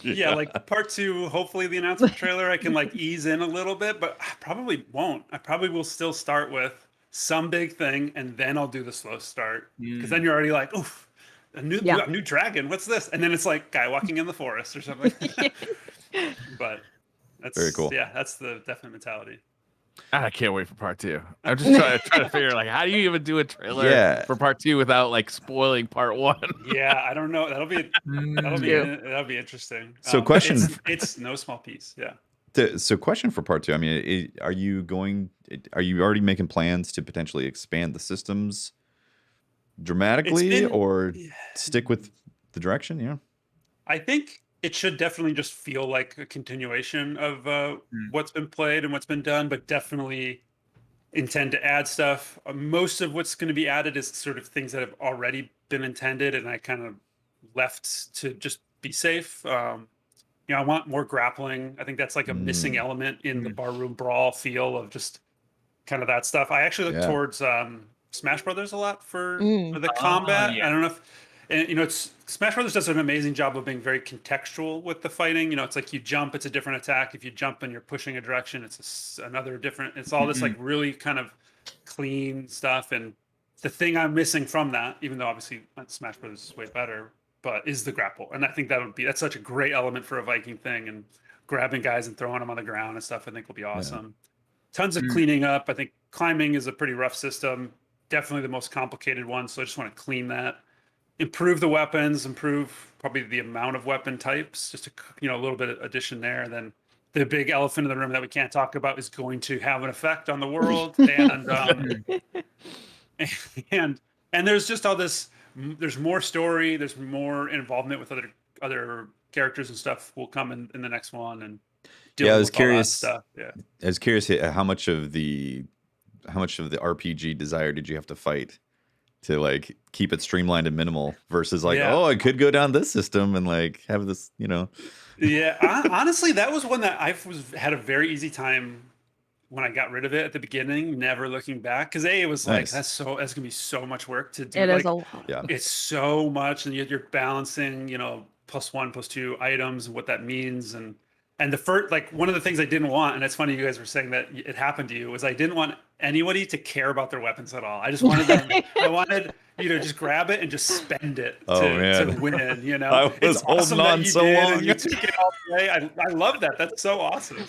Yeah, like part 2, hopefully the announcement trailer, I can like ease in a little bit, but I probably won't. I probably will still start with some big thing, and then I'll do the slow start, because then you're already like, oof, a new dragon, what's this? And then it's like guy walking in the forest or something. But that's very cool. Yeah, that's the definite mentality. I can't wait for part 2. I'm just trying to figure like, how do you even do a trailer for part 2 without like spoiling part 1? Yeah, I don't know. That'll be interesting. So question, it's no small piece. Yeah. So question for part 2. I mean, are you already making plans to potentially expand the systems dramatically or stick with the direction? Yeah. I think it should definitely just feel like a continuation of what's been played and what's been done, but definitely intend to add stuff. Most of what's going to be added is sort of things that have already been intended, and I kind of left to just be safe. I want more grappling. I think that's like a missing element in the barroom brawl feel of just kind of that stuff. I actually look towards Smash Brothers a lot for Mm. the combat. yeah. I don't know if, and it's Smash Brothers does an amazing job of being very contextual with the fighting. It's like you jump, it's a different attack. If you jump and you're pushing a direction, it's another different. It's all this like really kind of clean stuff. And the thing I'm missing from that, even though obviously Smash Brothers is way better, but is the grapple. And I think that's such a great element for a Viking thing, and grabbing guys and throwing them on the ground and stuff, I think will be awesome. Tons of cleaning up. I think climbing is a pretty rough system. Definitely the most complicated one. So I just want to clean that, improve the weapons, improve probably the amount of weapon types, just a little bit of addition there. And then the big elephant in the room that we can't talk about is going to have an effect on the world. And there's just all this, there's more story, there's more involvement with other characters and stuff will come in the next one. And I was curious. Stuff. Yeah, I was curious how much of the RPG desire did you have to fight to like keep it streamlined and minimal versus like, oh, I could go down this system and like have this, Yeah, honestly, that was one that had a very easy time when I got rid of it at the beginning, never looking back. Because it was like that's gonna be so much work to do. It like, is a lot. Yeah, it's so much, and you're balancing, +1, +2 items and what that means, and the first, like, one of the things I didn't want, and it's funny you guys were saying that it happened to you, was I didn't want anybody to care about their weapons at all. I just wanted them. I wanted you to just grab it and just spend it to win. I was it's awesome holding on so long. And you took it all the way. I love that. That's so awesome.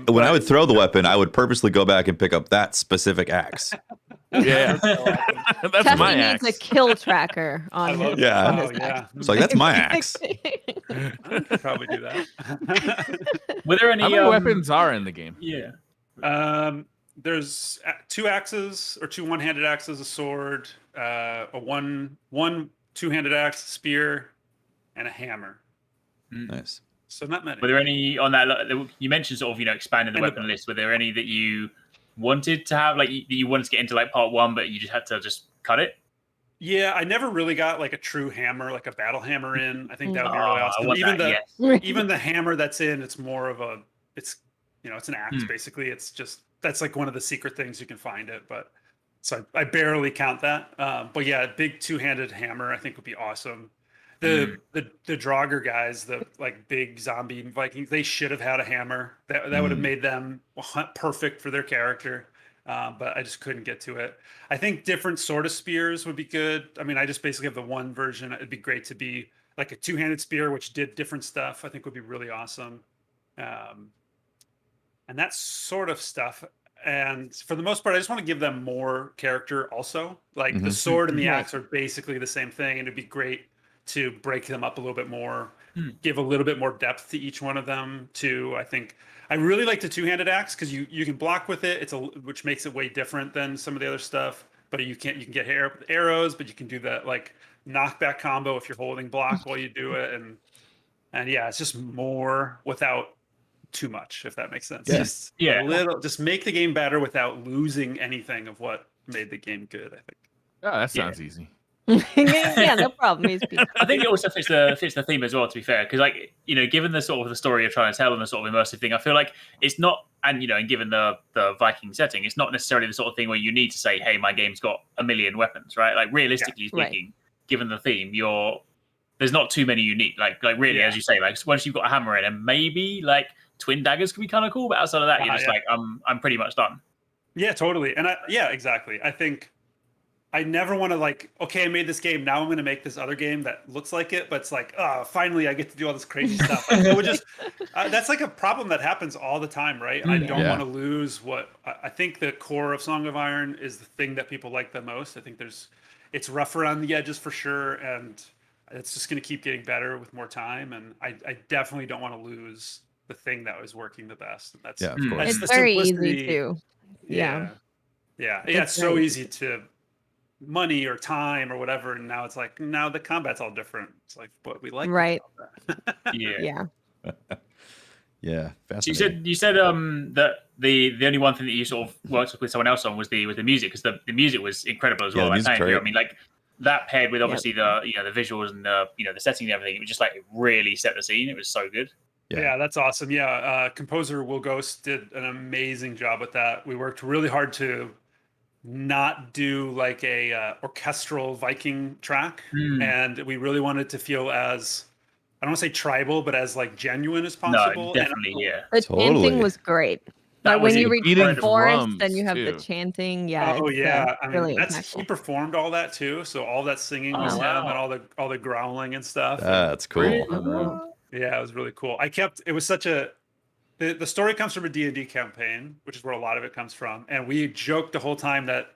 When I would throw the weapon, I would purposely go back and pick up that specific axe. Yeah, that's Tessie my needs axe. a kill tracker on his. Yeah. on his Oh, yeah. It's like, that's my axe. I could probably do that. Were there any How many weapons are in the game? Yeah. There's 2 axes or 2 one-handed axes, a sword, a one two-handed axe, spear, and a hammer. Nice. So not many. Were there any on that? You mentioned sort of expanding the weapon list. Were there any that you wanted to have, like you wanted to get into like part 1, but you just had to cut it? Yeah, I never really got like a true hammer, like a battle hammer in. I think that would be really awesome. Even the hammer that's in, it's more of it's an axe basically. It's just, that's like one of the secret things you can find it, but so I barely count that. But yeah, a big 2-handed hammer I think would be awesome. The Draugr guys, the like big zombie Vikings, they should have had a hammer. That would have made them perfect for their character. But I just couldn't get to it. I think different sort of spears would be good. I mean, I just basically have the one version. It'd be great to be like a 2-handed spear, which did different stuff. I think would be really awesome. And that sort of stuff. And for the most part, I just want to give them more character also. Like the sword and the axe are basically the same thing. And it'd be great to break them up a little bit more, give a little bit more depth to each one of them too. I think I really like the 2-handed axe because you can block with it. Which makes it way different than some of the other stuff. But you can get arrows, but you can do that like knockback combo if you're holding block while you do it. And yeah, it's just more without too much, if that makes sense. Yeah. Just make the game better without losing anything of what made the game good, I think. Oh, that sounds easy. Yeah, no problem. I think it also fits the theme as well, to be fair, because given the sort of the story you're trying to tell and the sort of immersive thing, I feel like it's not, and given the Viking setting, it's not necessarily the sort of thing where you need to say, hey, my game's got 1 million weapons, right? Like realistically speaking, given the theme, there's not too many unique, like really, as you say, like once you've got a hammer in, and maybe like twin daggers could be kind of cool, but outside of that, you're just like, I'm pretty much done. Yeah, totally. And exactly. I think I never want to like, okay, I made this game. Now I'm going to make this other game that looks like it, but it's like, finally I get to do all this crazy stuff. It would just, that's like a problem that happens all the time, right? And I don't want to lose what I think the core of Song of Iron is the thing that people like the most. I think it's rough around the edges for sure, and it's just going to keep getting better with more time. And I definitely don't want to lose the thing that was working the best. And that's, of course. It's the very simplicity. easy too. Yeah. It's so easy to money or time or whatever, and now it's like the combat's all different. It's like what we like, right? Yeah. Fascinating. You said that the only one thing that you sort of worked with someone else on was the music, because the music was incredible as well. The music's great. I mean, like that paired with obviously the visuals and the setting and everything, it was just like it really set the scene. It was so good. Yeah, that's awesome. Composer Will Ghost did an amazing job with that. We worked really hard to not do like a orchestral Viking track, Mm. and we really wanted to feel as, I don't want to say tribal, but as like genuine as No, possible. And definitely, yeah. The chanting Totally. was great. That Like was when you reach the Eating incredible. forest, then drums, you have the too. chanting. Yeah, oh it's yeah, I mean really he impactful. performed all that too. So all that singing was Oh, him, and wow. all the growling and stuff. And That's cool. Cool. yeah, it was really cool. It was such a, the story comes from a D&D campaign, which is where a lot of it comes from. And we joked the whole time that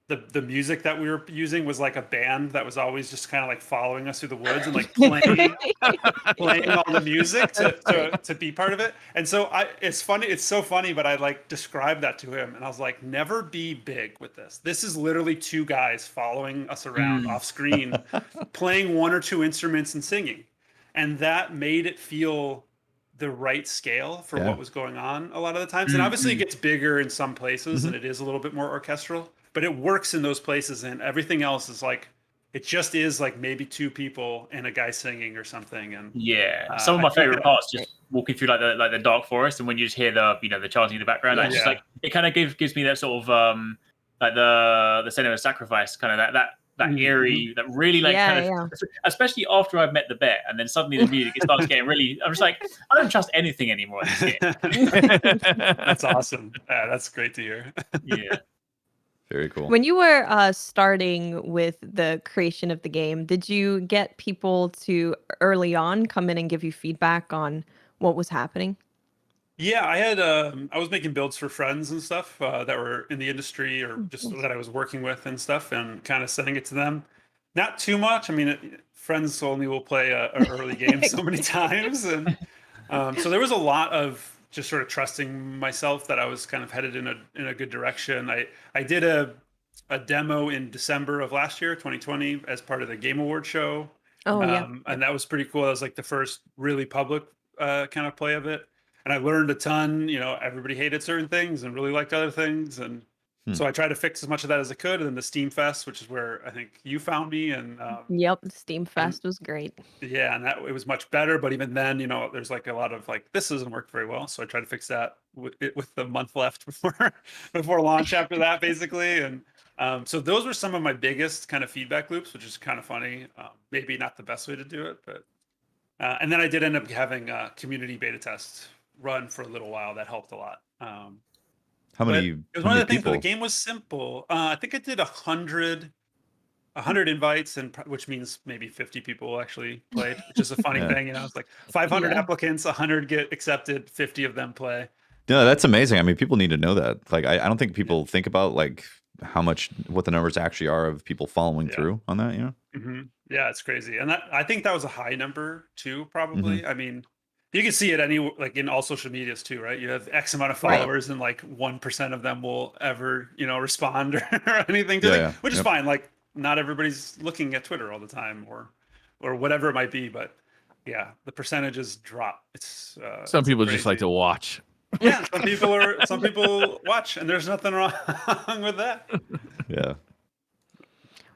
the music that we were using was like a band that was always just kind of like following us through the woods and like playing all the music to be part of it. And so it's funny, it's so funny, but I like described that to him and I was like, never be big with this. This is literally two guys following us around off screen, playing one or two instruments and singing. And that made it feel the right scale for what was going on a lot of the times. And obviously it gets bigger in some places and it is a little bit more orchestral, but it works in those places, and everything else is like, it just is like maybe two people and a guy singing or something. And yeah, some of my favorite parts just walking through like the dark forest, and when you just hear the the chanting in the background, it's just like it kind of gives me that sort of like the Senate of Sacrifice, kind of that eerie, that really like especially after I've met the bear, and then suddenly the music it starts getting really. I'm just like, I don't trust anything anymore in this game. That's awesome. That's great to hear. Yeah. Very cool. When you were starting with the creation of the game, did you get people to early on come in and give you feedback on what was happening? Yeah, I had I was making builds for friends and stuff that were in the industry or just that I was working with and stuff, and kind of sending it to them. Not too much. I mean, friends only will play an early game so many times, and so there was a lot of just sort of trusting myself that I was kind of headed in a good direction. I did a demo in December of last year, 2020, as part of the Game Award show. Oh, yeah. And that was pretty cool. That was like the first really public kind of play of it. And I learned a ton. You know, everybody hated certain things and really liked other things. And so I tried to fix as much of that as I could. And then the Steam Fest, which is where I think you found me. And Yep, Steam Fest was great. yeah, and that it was much better. But even then, you know, there's like a lot of like, this doesn't work very well. So I tried to fix that with the month left before launch after that, basically. And so those were some of my biggest kind of feedback loops, which is kind of funny. Maybe not the best way to do it, but and then I did end up having a community beta test run for a little while. That helped a lot. How many? It was one of the things. People? The game was simple. I think I did 100 invites, and which means maybe 50 people actually played, which is a funny thing. You know, it's like 500 applicants, 100 get accepted, 50 of them play. No, that's amazing. I mean, people need to know that. Like, I don't think people think about like what the numbers actually are of people following through on that. You know? Yeah, it's crazy, and I think that was a high number too. Probably. I mean, you can see it like in all social medias too, right? You have X amount of followers, and like 1% of them will ever, you know, respond or anything to it, which is fine. Like, not everybody's looking at Twitter all the time or whatever it might be, but yeah, the percentages drop. It's some people just like to watch. Yeah, some people watch, and there's nothing wrong with that. Yeah.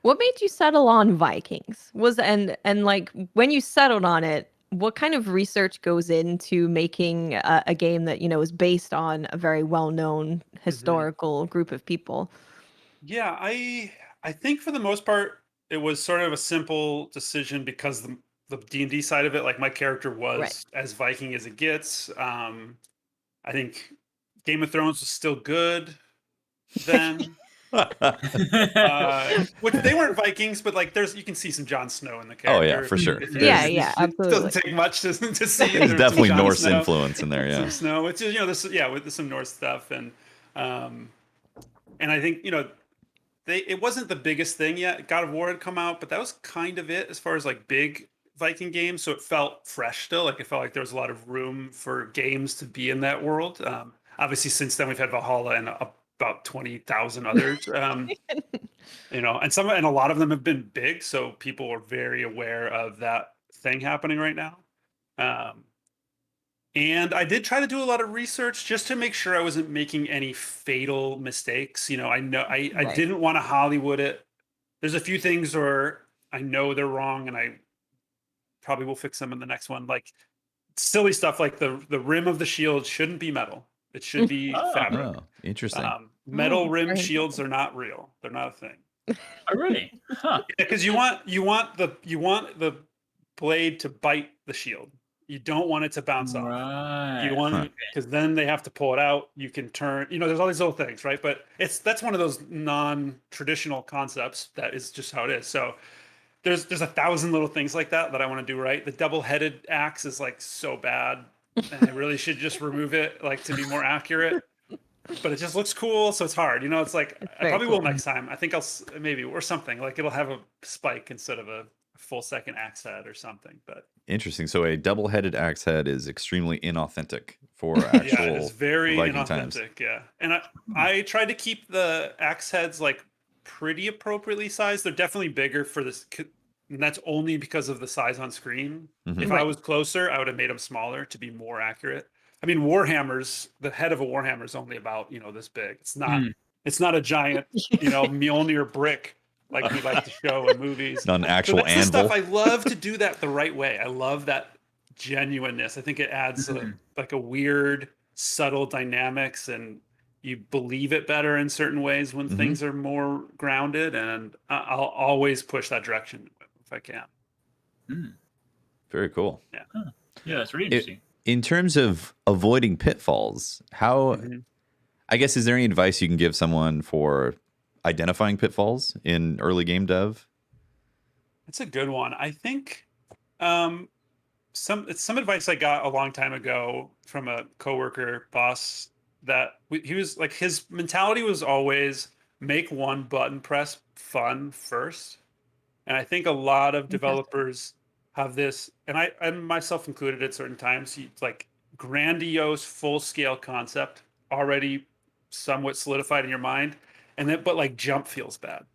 What made you settle on Vikings? And like when you settled on it, what kind of research goes into making a game that, you know, is based on a very well-known historical group of people? Yeah, I think for the most part it was sort of a simple decision because the D&D side of it, like my character was as Viking as it gets. I think Game of Thrones was still good then. Which they weren't Vikings, but like you can see some Jon Snow in the character. Oh yeah, for sure. Yeah, absolutely. It doesn't take much to see. There's definitely Norse Snow, influence in there. Yeah, some Snow. It's just, you know, with some Norse stuff, and I think, you know, it wasn't the biggest thing yet. God of War had come out, but that was kind of it as far as like big Viking games. So it felt fresh still. Like it felt like there was a lot of room for games to be in that world. Obviously, since then we've had Valhalla and about 20,000 others. You know, and a lot of them have been big, so people are very aware of that thing happening right now. And I did try to do a lot of research just to make sure I wasn't making any fatal mistakes. You know, I didn't want to Hollywood it. There's a few things where I know they're wrong, and I probably will fix them in the next one. Like silly stuff like the rim of the shield shouldn't be metal. It should be fabric. Oh, interesting. Metal rim very shields are not real. They're not a thing. Oh, really? Huh. Because you want the blade to bite the shield. You don't want it to bounce off. Right. You want it because then they have to pull it out. You can turn, there's all these little things, right? But that's one of those non-traditional concepts that is just how it is. So there's 1,000 little things like that I want to do right. The double-headed axe is like so bad, and I really should just remove it like to be more accurate. But it just looks cool, so it's hard. It's like It's I very probably cool. will next time. I think I'll maybe or something like it'll have a spike instead of a full second axe head or something. But Interesting. So a double-headed axe head is extremely inauthentic for yeah, it actual is very Viking times. inauthentic. Yeah, and I tried to keep the axe heads like pretty appropriately sized. They're definitely bigger for this, and that's only because of the size on screen. Mhm. If I was closer, I would have made them smaller to be more accurate. I mean, Warhammers, the head of a Warhammer is only about, this big. It's not a giant, Mjolnir brick like we like to show in movies. Not an So actual that's the anvil. stuff I love to do that the right way. I love that genuineness. I think it adds like a weird, subtle dynamics, and you believe it better in certain ways when things are more grounded. And I'll always push that direction if I can. Very cool. Yeah. Yeah, that's really interesting. In terms of avoiding pitfalls, how, I guess, is there any advice you can give someone for identifying pitfalls in early game dev? That's a good one. I think some advice I got a long time ago from a coworker boss that he was like, his mentality was always make one button press fun first. And I think a lot of developers have this, and I myself included at certain times, it's like grandiose full scale concept already somewhat solidified in your mind, and then but like jump feels bad.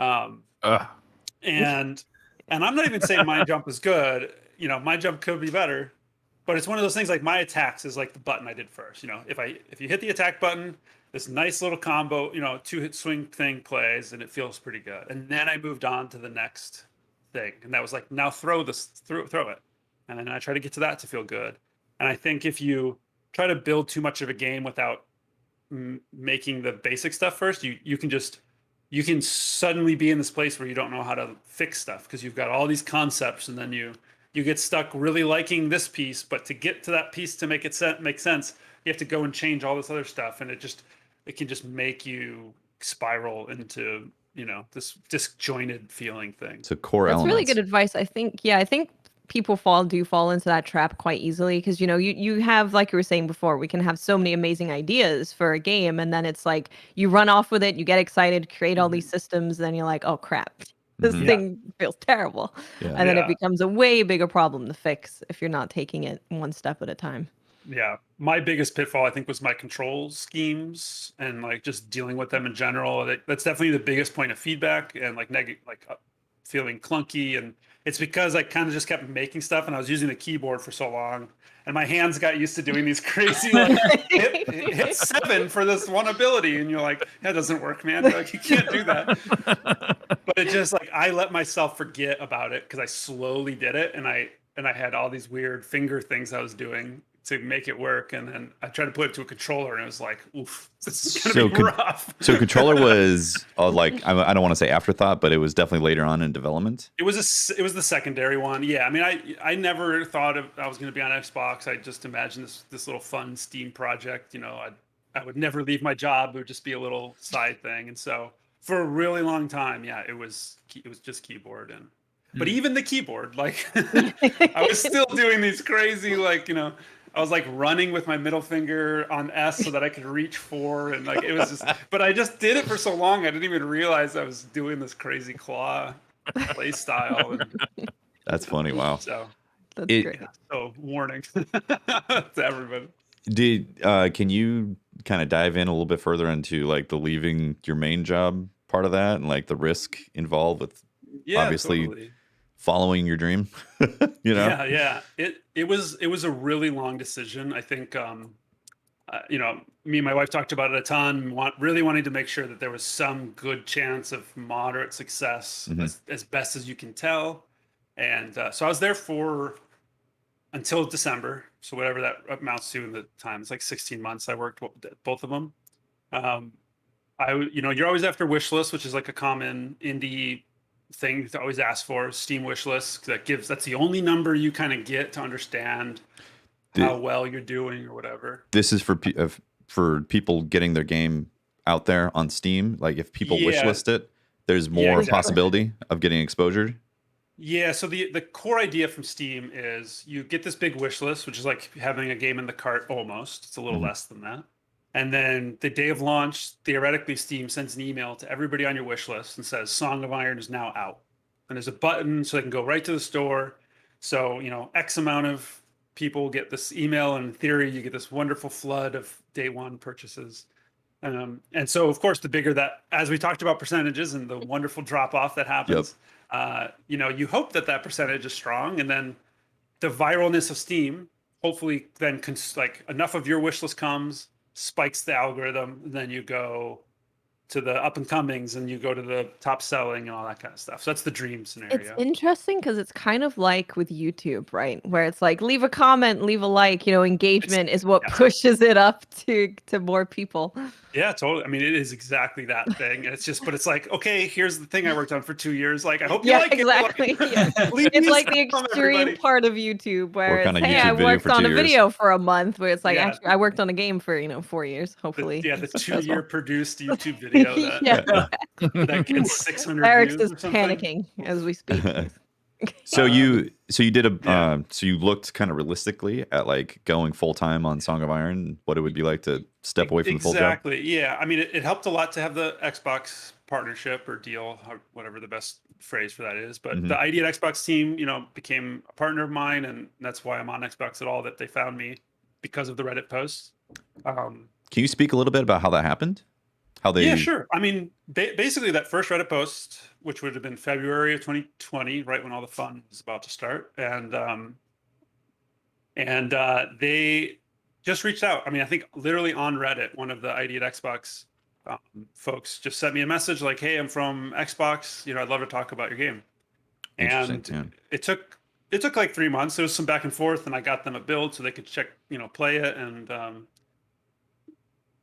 And I'm not even saying my jump is good. My jump could be better, but it's one of those things like my attacks is like the button I did first. If you hit the attack button, this nice little combo, 2-hit swing thing plays, and it feels pretty good. And then I moved on to the next thing, and that was like, now throw it, and then I try to get to that to feel good. And I think if you try to build too much of a game without making the basic stuff first, you can suddenly be in this place where you don't know how to fix stuff because you've got all these concepts, and then you get stuck really liking this piece, but to get to that piece to make it make sense, you have to go and change all this other stuff, and it can just make you spiral into this disjointed feeling thing. So core That's elements. really good advice. I think people fall into that trap quite easily because you have, like you were saying before, we can have so many amazing ideas for a game, and then it's like you run off with it, you get excited, create all these systems, then you're like, oh crap, this thing feels terrible. And then it becomes a way bigger problem to fix if you're not taking it one step at a time. Yeah, my biggest pitfall I think was my control schemes and like just dealing with them in general. That's definitely the biggest point of feedback, and like feeling clunky. And it's because I kind of just kept making stuff, and I was using the keyboard for so long, and my hands got used to doing these crazy like hit 7 for this one ability, and you're like, that doesn't work, man. Like, you can't do that. But it just like I let myself forget about it because I slowly did it, and I had all these weird finger things I was doing to make it work, and then I tried to put it to a controller, and it was like, oof, this is gonna be rough. So controller was like, I don't want to say afterthought, but it was definitely later on in development. It was the secondary one. Yeah, I mean, I never thought I was going to be on Xbox. I just imagined this little fun Steam project. I would never leave my job. It would just be a little side thing. And so for a really long time, yeah, it was just keyboard. But even the keyboard, like I was still doing these crazy, like, I was like running with my middle finger on S so that I could reach 4, and like it was just. But I just did it for so long, I didn't even realize I was doing this crazy claw play style. And that's funny. Wow. So That's great. yeah, so warning to everybody. Can you kind of dive in a little bit further into like the leaving your main job part of that, and like the risk involved with obviously totally. Following your dream? Yeah. It was a really long decision. I think me and my wife talked about it a ton. Really wanting to make sure that there was some good chance of moderate success as best as you can tell. And so I was there until December. So whatever that amounts to in the time, it's like 16 months I worked both of them. you're always after wish list, which is like a common indie thing to always ask for. Steam wish list that's the only number you kind of get to understand how well you're doing or whatever. This is for people getting their game out there on Steam. Like if people wish list it, there's more possibility of getting exposure. Yeah, so the core idea from Steam is you get this big wish list, which is like having a game in the cart almost. It's a little less than that. And then the day of launch, theoretically, Steam sends an email to everybody on your wish list and says, Song of Iron is now out. And there's a button so they can go right to the store. So, X amount of people get this email, and in theory, you get this wonderful flood of day one purchases. And so, of course, the bigger that, as we talked about percentages and the wonderful drop off that happens, you hope that percentage is strong, and then the viralness of Steam hopefully then enough of your wish list comes, spikes the algorithm, and then you go to the up and comings and you go to the top selling and all that kind of stuff. So that's the dream scenario. It's interesting because it's kind of like with YouTube, right? Where it's like leave a comment, leave a like, engagement is what pushes it up to more people. Yeah, totally. I mean, it is exactly that thing. And but it's like, okay, here's the thing I worked on for 2 years. Like, I hope you like exactly. it. Like, it's like the extreme part of YouTube where it's, hey, I worked on a video for a month, where it's like, actually, I worked on a game for, 4 years, hopefully. The 2-year produced YouTube video that gets 600 Eric's views is panicking as we speak. So you did so you looked kind of realistically at like going full time on Song of Iron, what it would be like to step away from the full job. Exactly. Yeah. I mean, it helped a lot to have the Xbox partnership or deal, whatever the best phrase for that is. But the ID at Xbox team, became a partner of mine, and that's why I'm on Xbox at all. That they found me because of the Reddit posts. Can you speak a little bit about how that happened? Yeah, sure. I mean, basically that first Reddit post, which would have been February of 2020, right when all the fun was about to start, and they just reached out. I mean, I think literally on Reddit, one of the ID at Xbox folks just sent me a message like, "Hey, I'm from Xbox. I'd love to talk about your game." And it took like 3 months. There was some back and forth, and I got them a build so they could check, play it, and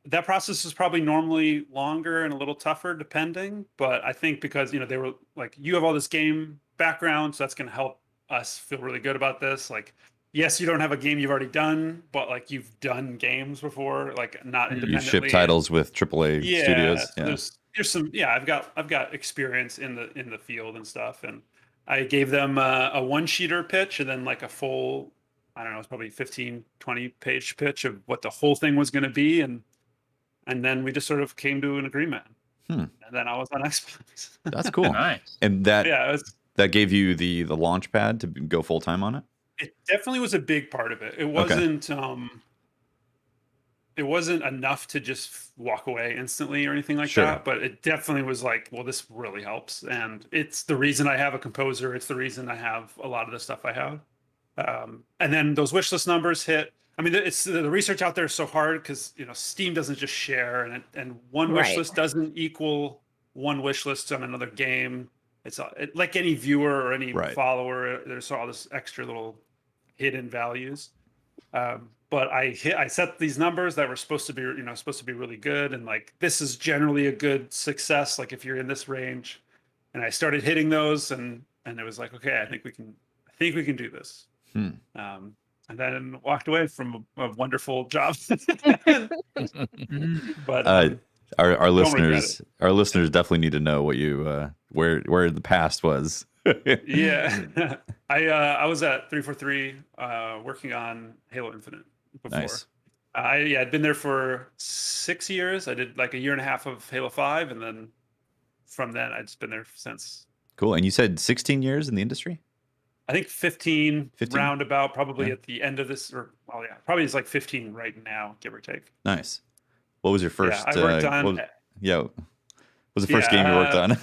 that process is probably normally longer and a little tougher depending, but I think because, they were like, you have all this game background, so that's going to help us feel really good about this. Like, yes, you don't have a game you've already done, but like you've done games before, like not independently. You ship titles with AAA studios. There's some, I've got experience in the field and stuff. And I gave them a one-sheeter pitch and then like a full, I don't know, it's probably 15, 20 page pitch of what the whole thing was going to be. And then we just sort of came to an agreement. And then I was on Xbox. That's cool. Nice. And that gave you the launch pad to go full time on it? It definitely was a big part of it. It wasn't it wasn't enough to just walk away instantly or anything like that, but it definitely was like, well, this really helps. And it's the reason I have a composer. It's the reason I have a lot of the stuff I have. And then those wishlist numbers hit. I mean, it's the research out there is so hard because Steam doesn't just share, and one wish list doesn't equal one wish list on another game. It's like any viewer or any follower. There's all this extra little hidden values. But I set these numbers that were supposed to be really good, and like this is generally a good success. Like if you're in this range, and I started hitting those, and it was like, okay, I think we can do this. And then walked away from a wonderful job. But our listeners definitely need to know what you where the past was. Yeah, I was at 343 working on Halo Infinite before. Nice. I'd been there for 6 years. I did like a year and a half of Halo 5, and then from then I'd just been there since. Cool. And you said 16 years in the industry? I think 15 roundabout, probably at the end of this, probably it's like 15 right now, give or take. Nice. What was your first? I worked on. What was the first game you worked on?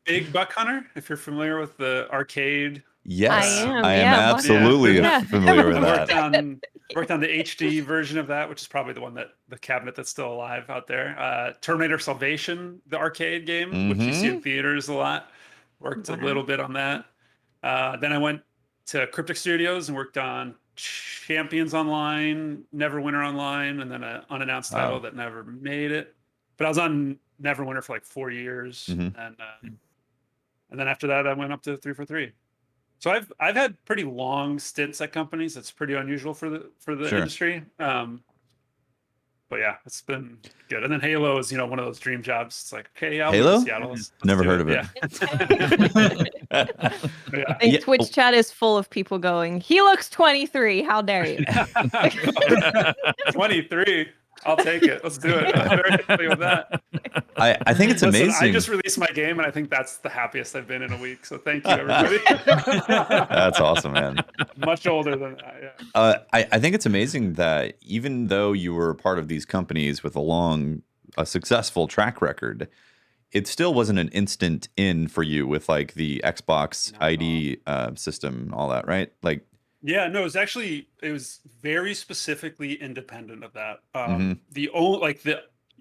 Big Buck Hunter, if you're familiar with the arcade. Yes, I am absolutely familiar with that. Worked on the HD version of that, which is probably the cabinet that's still alive out there. Terminator Salvation, the arcade game, which you see in theaters a lot. Worked a little bit on that. Then I went to Cryptic Studios and worked on Champions Online, Neverwinter Online, and then an unannounced title that never made it. But I was on Neverwinter for like 4 years, Mhm. and then after that, I went up to 343. So I've had pretty long stints at companies. That's pretty unusual for the Sure. industry. But yeah, it's been good. And then Halo is one of those dream jobs. It's like, okay, I'll move Halo? to Seattle. Let's Never do heard of it. Yeah. I Yeah. think Yeah. Twitch chat is full of people going, he looks 23. How dare you? 23. I'll take it. Let's do it. I'm very happy with that. I think it's Listen, amazing. I just released my game, and I think that's the happiest I've been in a week. So thank you, everybody. That's awesome, man. Much older than that. Yeah. I think it's amazing that even though you were part of these companies with a successful track record, it still wasn't an instant in for you with like the Xbox ID system, all that, right? Like, Yeah, no, it was very specifically independent of that. Mhm.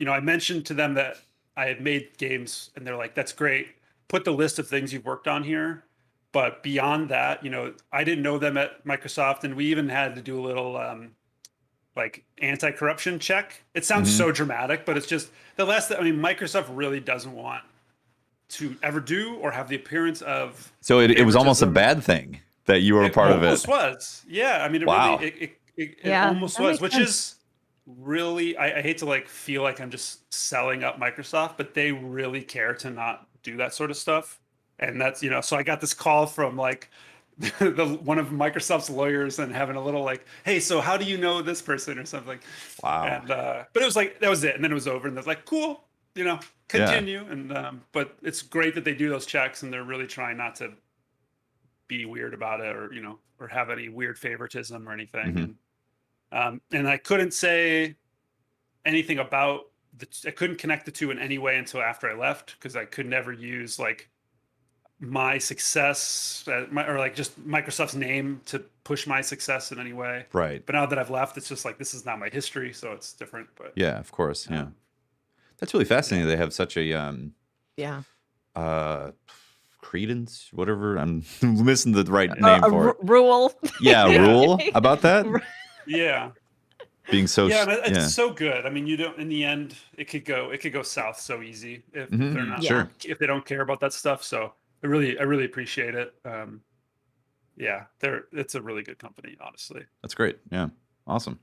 I mentioned to them that I had made games, and they're like, "That's great. Put the list of things you've worked on here." But beyond that, I didn't know them at Microsoft, and we even had to do a little like anti-corruption check. It sounds Mhm. so dramatic, but it's just Microsoft really doesn't want to ever do or have the appearance of. so it was almost a favoritism. bad thing that you were a part of it. Almost was. Yeah, I mean, Wow. it Yeah, almost that was, makes which sense. is really. I hate to like feel like I'm just selling up Microsoft, but they really care to not do that sort of stuff, and that's So I got this call from like one of Microsoft's lawyers and having a little like, hey, so how do you know this person or something? Wow. And but it was like that was it, and then it was over, and they're like, cool, continue, and but it's great that they do those checks, and they're really trying not to be weird about it, or have any weird favoritism or anything. Mhm. And I couldn't say anything about I couldn't connect the two in any way until after I left, because I could never use like my success or like just Microsoft's name to push my success in any way. Right. But now that I've left, it's just like, this is not my history, so it's different. But Yeah, of course. Yeah. That's really fascinating. They have such a Yeah. credence, whatever. I'm missing the right name for it. Rule. Yeah, rule about that. yeah. Being so Yeah, it's so good. I mean, you don't. In the end, it could go south so easy if Mhm. they're not, Sure. if they don't care about that stuff. So I really appreciate it. Yeah, it's a really good company, honestly. That's great. Yeah. Awesome.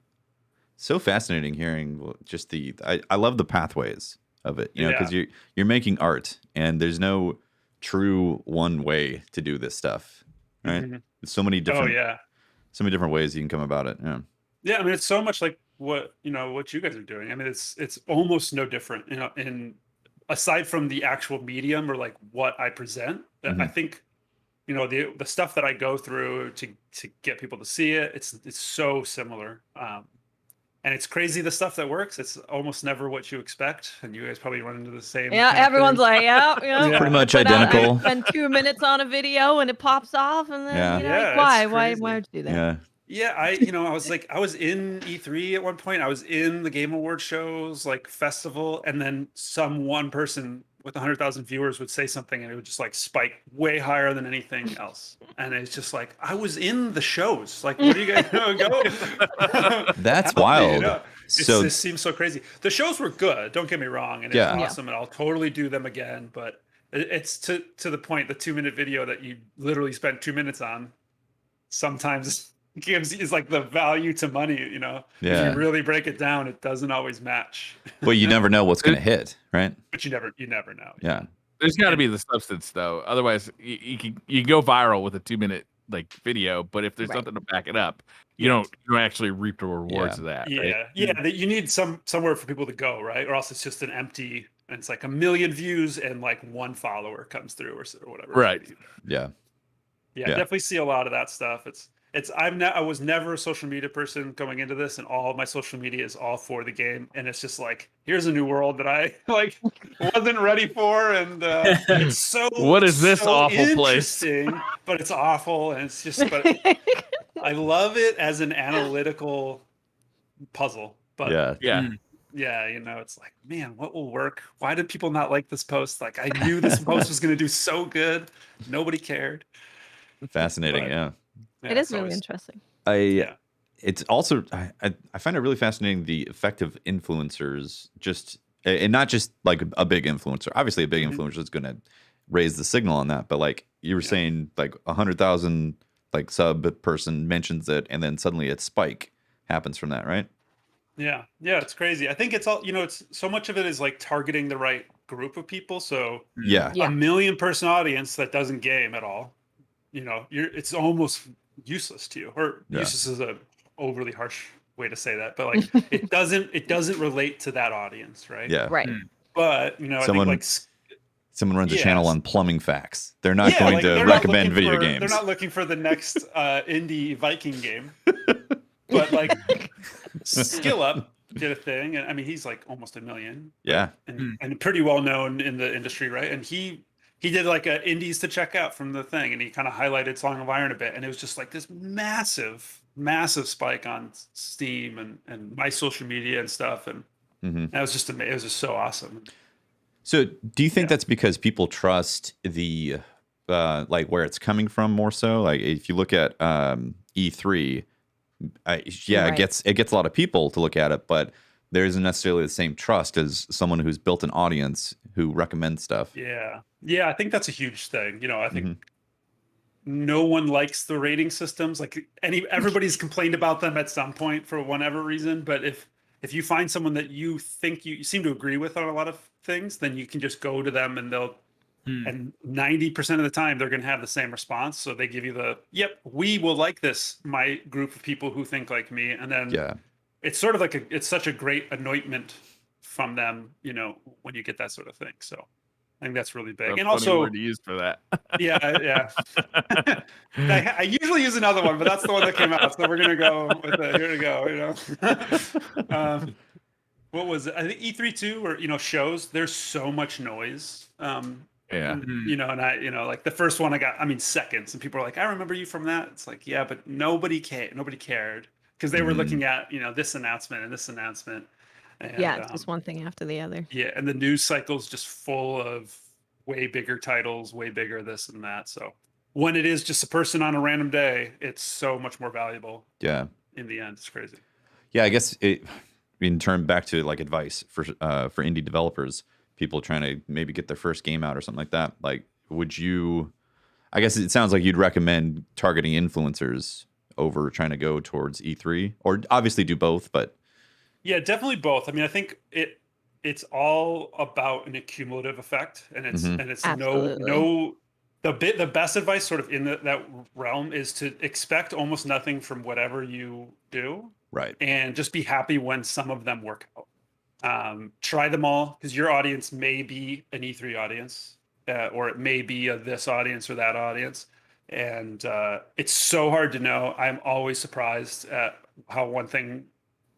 So fascinating hearing just I love the pathways of it, because you're making art and there's no true one way to do this stuff, right? Mhm. There's so many different yeah. so many different ways you can come about it. Yeah. Yeah, I mean, it's so much like what you guys are doing. I mean, it's almost no different, in aside from the actual medium or like what I present. I Mhm. think the stuff that I go through to get people to see it, it's so similar. And it's crazy the stuff that works. It's almost never what you expect, and you guys probably run into the same. Yeah, kind of everyone's thing. like, yeah. Yeah. Pretty much Put out- I identical. spend 2 minutes on a video and it pops off, and then Yeah. you're Yeah, like, it's why crazy. would you do that? Yeah. Yeah, I was in E3 at one point. I was in the Game Award shows, like festival, and then one person with 100,000 viewers would say something, and it would just like spike way higher than anything else. And it's just like, I was in the shows. Like, what do you guys go? That's Help me, wild. So this seems so crazy. The shows were good. Don't get me wrong, and it's Yeah. awesome, and I'll totally do them again. But it's to the point. The 2-minute video that you literally spent 2 minutes on sometimes is like the value to money. If Yeah. you really break it down, it doesn't always match. but you never know what's going to hit, right? But you never know. Yeah. There's got to be the substance though. Otherwise, you can go viral with a 2-minute like video, but if there's Right. nothing to back it up, you don't actually reap the rewards of that. Yeah, right? yeah. That you need somewhere for people to go, right? Or else it's just an empty. And it's like 1 million views and like 1 follower comes through or whatever. Right. Yeah. Yeah, definitely see a lot of that stuff. I was never a social media person going into this, and all of my social media is all for the game. And it's just like, here's a new world that I like wasn't ready for, and it's so What is this so awful place? interesting, but it's awful, and it's just. But I love it as an analytical puzzle. But Yeah. Yeah. it's like, man, what will work? Why did people not like this post? Like, I knew this post was going to do so good. Nobody cared. Fascinating. But- Yeah. Yeah, It is it's really always- interesting. It's also I find it really fascinating the effect of influencers just and not just like a big influencer. Obviously, a big influencer is going to raise the signal on that, but like you were saying, like 100,000 like sub person mentions it, and then suddenly a spike happens from that, right? Yeah, it's crazy. I think it's all, it's so much of it is like targeting the right group of people. So Yeah. Yeah. a million person audience that doesn't game at all, it's almost useless to you. Or Yeah. useless is a overly harsh way to say that, but like it doesn't relate to that audience, right? Yeah. Right. But I think like Someone runs a Yes. channel on plumbing facts. They're not going like, to they're not recommend looking video for- games. They're not looking for the next indie Viking game. But like Skill Up did a thing, and I mean he's like almost 1 million. Yeah. And pretty well known in the industry, right? And he did like a indies to check out from the thing, and he kind of highlighted Song of Iron a bit, and it was just like this massive spike on Steam and my social media and stuff, and that was just amazing. It was just so awesome. So do you think that's because people trust the like where it's coming from more so? Like if you look at E3, it gets a lot of people to look at it, but there isn't necessarily the same trust as someone who's built an audience who recommends stuff. Yeah, I think that's a huge thing. I think no one likes the rating systems. Like everybody's complained about them at some point for whatever reason. But if you find someone that you think you seem to agree with on a lot of things, then you can just go to them and they'll. And 90% of the time, they're going to have the same response. So they give you yep, we will like this, my group of people who think like me. And then it's sort of like it's such a great anointment from them, when you get that sort of thing. So I think that's really big. That's and a funny also, word to use for that. yeah. I usually use another one, but that's the one that came out. So we're going to go with it. Here we go, what was it? I think E3 too, or, shows, there's so much noise. Yeah. And I, like the first one I got, seconds, and people are like, I remember you from that. It's like, yeah, but nobody cared because they were looking at, this announcement and this announcement. And, It's just one thing after the other. Yeah. And the news cycle's just full of way bigger titles, way bigger this and that. So when it is just a person on a random day, it's so much more valuable. Yeah. In the end, it's crazy. Yeah. I guess in turn back to like advice for indie developers, people trying to maybe get their first game out or something like that. Like, I guess it sounds like you'd recommend targeting influencers over trying to go towards E3, or obviously do both, but. Yeah, definitely both. I think it's all about an accumulative effect, and it's Absolutely. the best advice sort of in that realm is to expect almost nothing from whatever you do. Right. And just be happy when some of them work out. Try them all, because your audience may be an E3 audience, or it may be this audience or that audience. And it's so hard to know. I'm always surprised at how one thing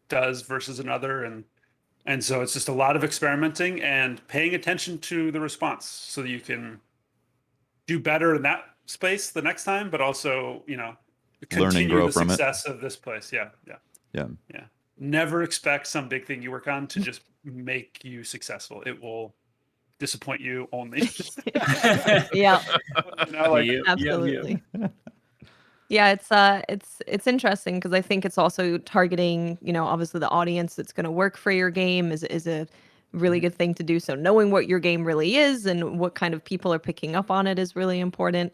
does versus another. And so it's just a lot of experimenting and paying attention to the response so that you can do better in that space the next time, but also, learn and grow the from success of this place. Yeah. Never expect some big thing you work on to just make you successful. It will disappoint you only. Yeah. Absolutely. Yeah, it's interesting because I think it's also targeting, obviously the audience that's going to work for your game is a really good thing to do. So knowing what your game really is and what kind of people are picking up on it is really important.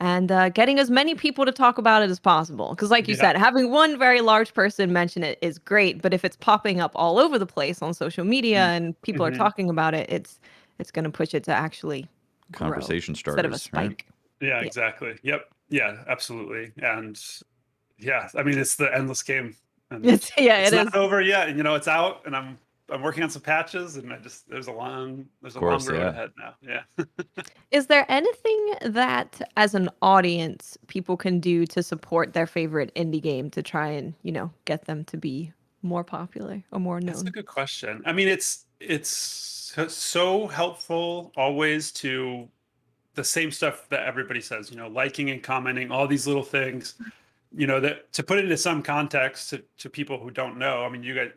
And getting as many people to talk about it as possible. Because like you said, having one very large person mention it is great. But if it's popping up all over the place on social media and people are talking about it, it's going to push it to actually conversation starters instead of a spike. Right? Yeah, exactly. Yep. Yeah, absolutely. And yeah, it's the endless game. And it's not over yet. And it's out, and I'm working on some patches, and there's a long road ahead now. Yeah. Is there anything that as an audience people can do to support their favorite indie game to try and, get them to be more popular or more known? That's a good question. It's so helpful always to the same stuff that everybody says, liking and commenting, all these little things, that to put it into some context to people who don't know.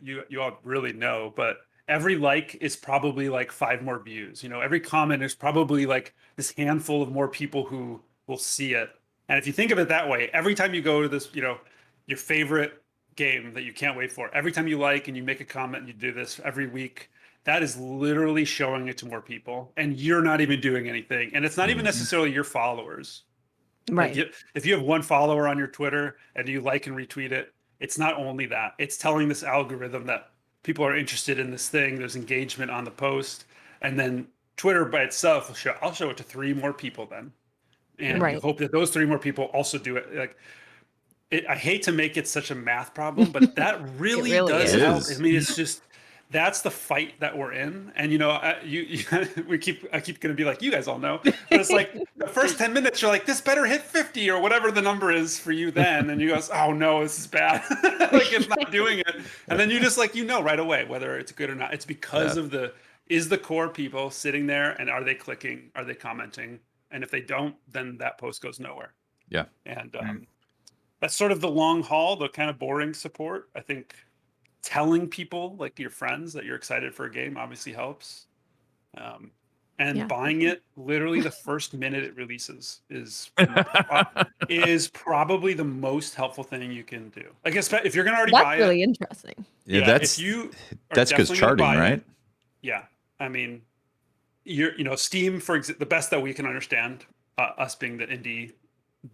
You all really know, but every like is probably like 5 more views. Every comment is probably like this handful of more people who will see it. And if you think of it that way, every time you go to this, your favorite game that you can't wait for, every time you like and you make a comment and you do this every week, that is literally showing it to more people, and you're not even doing anything. And it's not even necessarily your followers. Right. Like if you have one follower on your Twitter and you like and retweet it, it's not only that. It's telling this algorithm that people are interested in this thing. There's engagement on the post, and then Twitter by itself will show. I'll show it to 3 more people then, and you hope that those 3 more people also do it. Like, I hate to make it such a math problem, but that really, does help. I mean, it's just that's the fight that we're in. And you know, I keep going to be like, you guys all know, but it's like the first 10 minutes you're like, this better hit 50 or whatever the number is for you then, and you go, oh no, this is bad. Like, it's not doing it. And then you just like, you know, right away whether it's good or not. It's because of the core people sitting there, and are they clicking, are they commenting? And if they don't, then that post goes nowhere. Yeah. And that's sort of the long haul, the kind of boring support. I think telling people, like your friends, that you're excited for a game obviously helps. And buying it literally the first minute it releases is probably the most helpful thing you can do. Like, if you're going to already buy it. That's really interesting. Yeah, that's because charting, right? Yeah. I mean, Steam, for example, the best that we can understand, us being the indie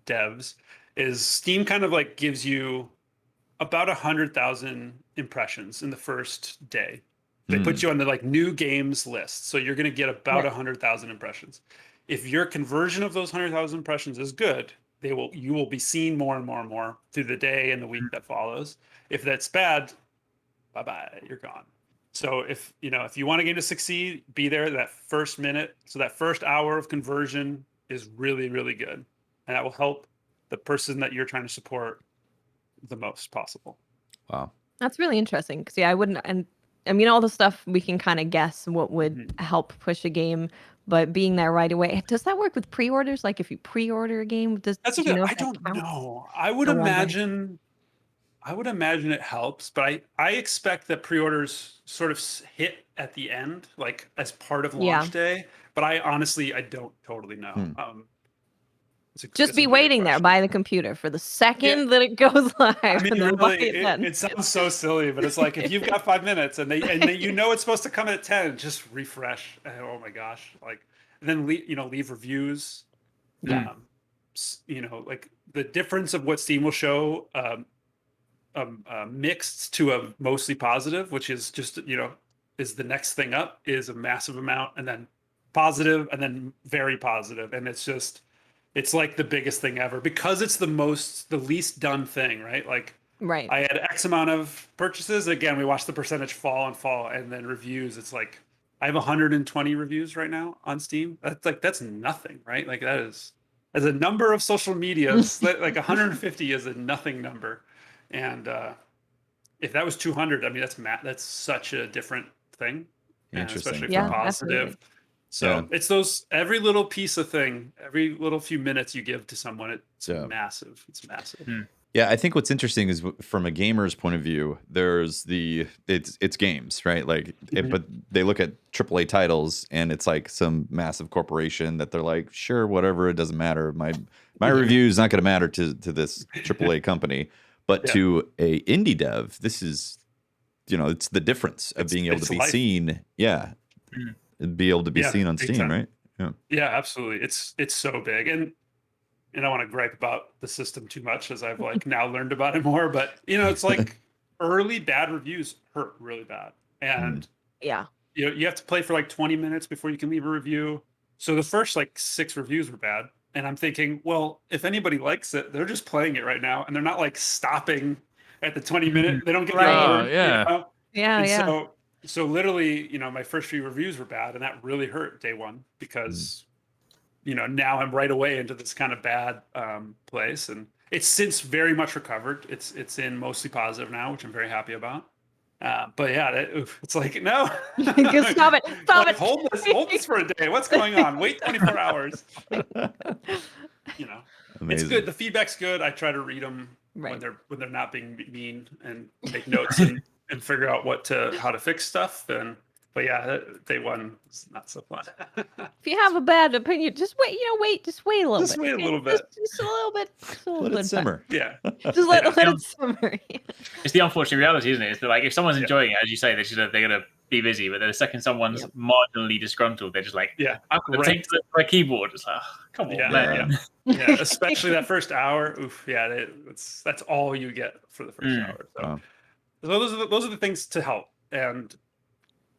devs, is Steam kind of like gives you about 100,000 impressions in the first day. They put you on the like new games list, so you're going to get about 100,000 impressions. If your conversion of those 100,000 impressions is good, you will be seen more and more and more through the day and the week that follows. If that's bad, bye bye, you're gone. So if you want a game to succeed, be there that first minute. So that first hour of conversion is really, really good, and that will help the person that you're trying to support the most possible. Wow, that's really interesting. Because I wouldn't, and I mean, all the stuff we can kind of guess what would help push a game, but being there right away, does that work with pre-orders? Like if you pre-order a game, I don't know. I would imagine it helps, but I expect that pre-orders sort of hit at the end, like as part of launch day. But I don't totally know. Just be waiting there by the computer for the second that it goes live. I mean, and then really, it it sounds so silly, but it's like if you've got 5 minutes and it's supposed to come at 10, just refresh. Oh my gosh! Like, and then leave reviews. Like the difference of what Steam will show, mixed to a mostly positive, which is just is the next thing up, is a massive amount, and then positive, and then very positive, and it's like the biggest thing ever because it's the least done thing, right? Like, I had X amount of purchases. Again, we watched the percentage fall, and then reviews. It's like I have 120 reviews right now on Steam. That's nothing, right? Like that is, as a number of social medias, like 150 is a nothing number. And if that was 200, I mean, that's such a different thing. Interesting. Especially for positive. Absolutely. So it's those, every little piece of thing, every little few minutes you give to someone, it's massive. It's massive. Yeah, I think what's interesting is from a gamer's point of view, there's it's games, right? Like, but they look at AAA titles and it's like some massive corporation that they're like, sure, whatever, it doesn't matter. My review is not going to matter to this AAA company, but to a indie dev, this is, it's the difference of being able to be seen. Yeah. Be able to be seen on Steam, right? Yeah, absolutely. It's so big, and I don't want to gripe about the system too much as I've like now learned about it more. But it's like early bad reviews hurt really bad, and you have to play for like 20 minutes before you can leave a review. So the first like 6 reviews were bad, and I'm thinking, well, if anybody likes it, they're just playing it right now, and they're not like stopping at the 20-minute. They don't get the alert. So literally, my first few reviews were bad, and that really hurt day one because, now I'm right away into this kind of bad place, and it's since very much recovered. It's in mostly positive now, which I'm very happy about. But it's like, no, stop it, like, hold this for a day. What's going on? Wait 24 hours. It's good. The feedback's good. I try to read them when they're not being mean and make notes and figure out how to fix stuff. But day one is not so fun. If you have a bad opinion, just wait. Just wait a little bit. Just wait a little bit. Just a little bit. Let it simmer. Yeah. Just let it simmer. It's the unfortunate reality, isn't it? It's that, like, if someone's enjoying it, as you say, they're gonna be busy, but then the second someone's marginally disgruntled, they're just like, Yeah, I'm going to take to my keyboard. It's like, oh, come on, Yeah, man. yeah. Especially that first hour. Oof, yeah, that's all you get for the first hour. So, Wow. so those are the things to help, and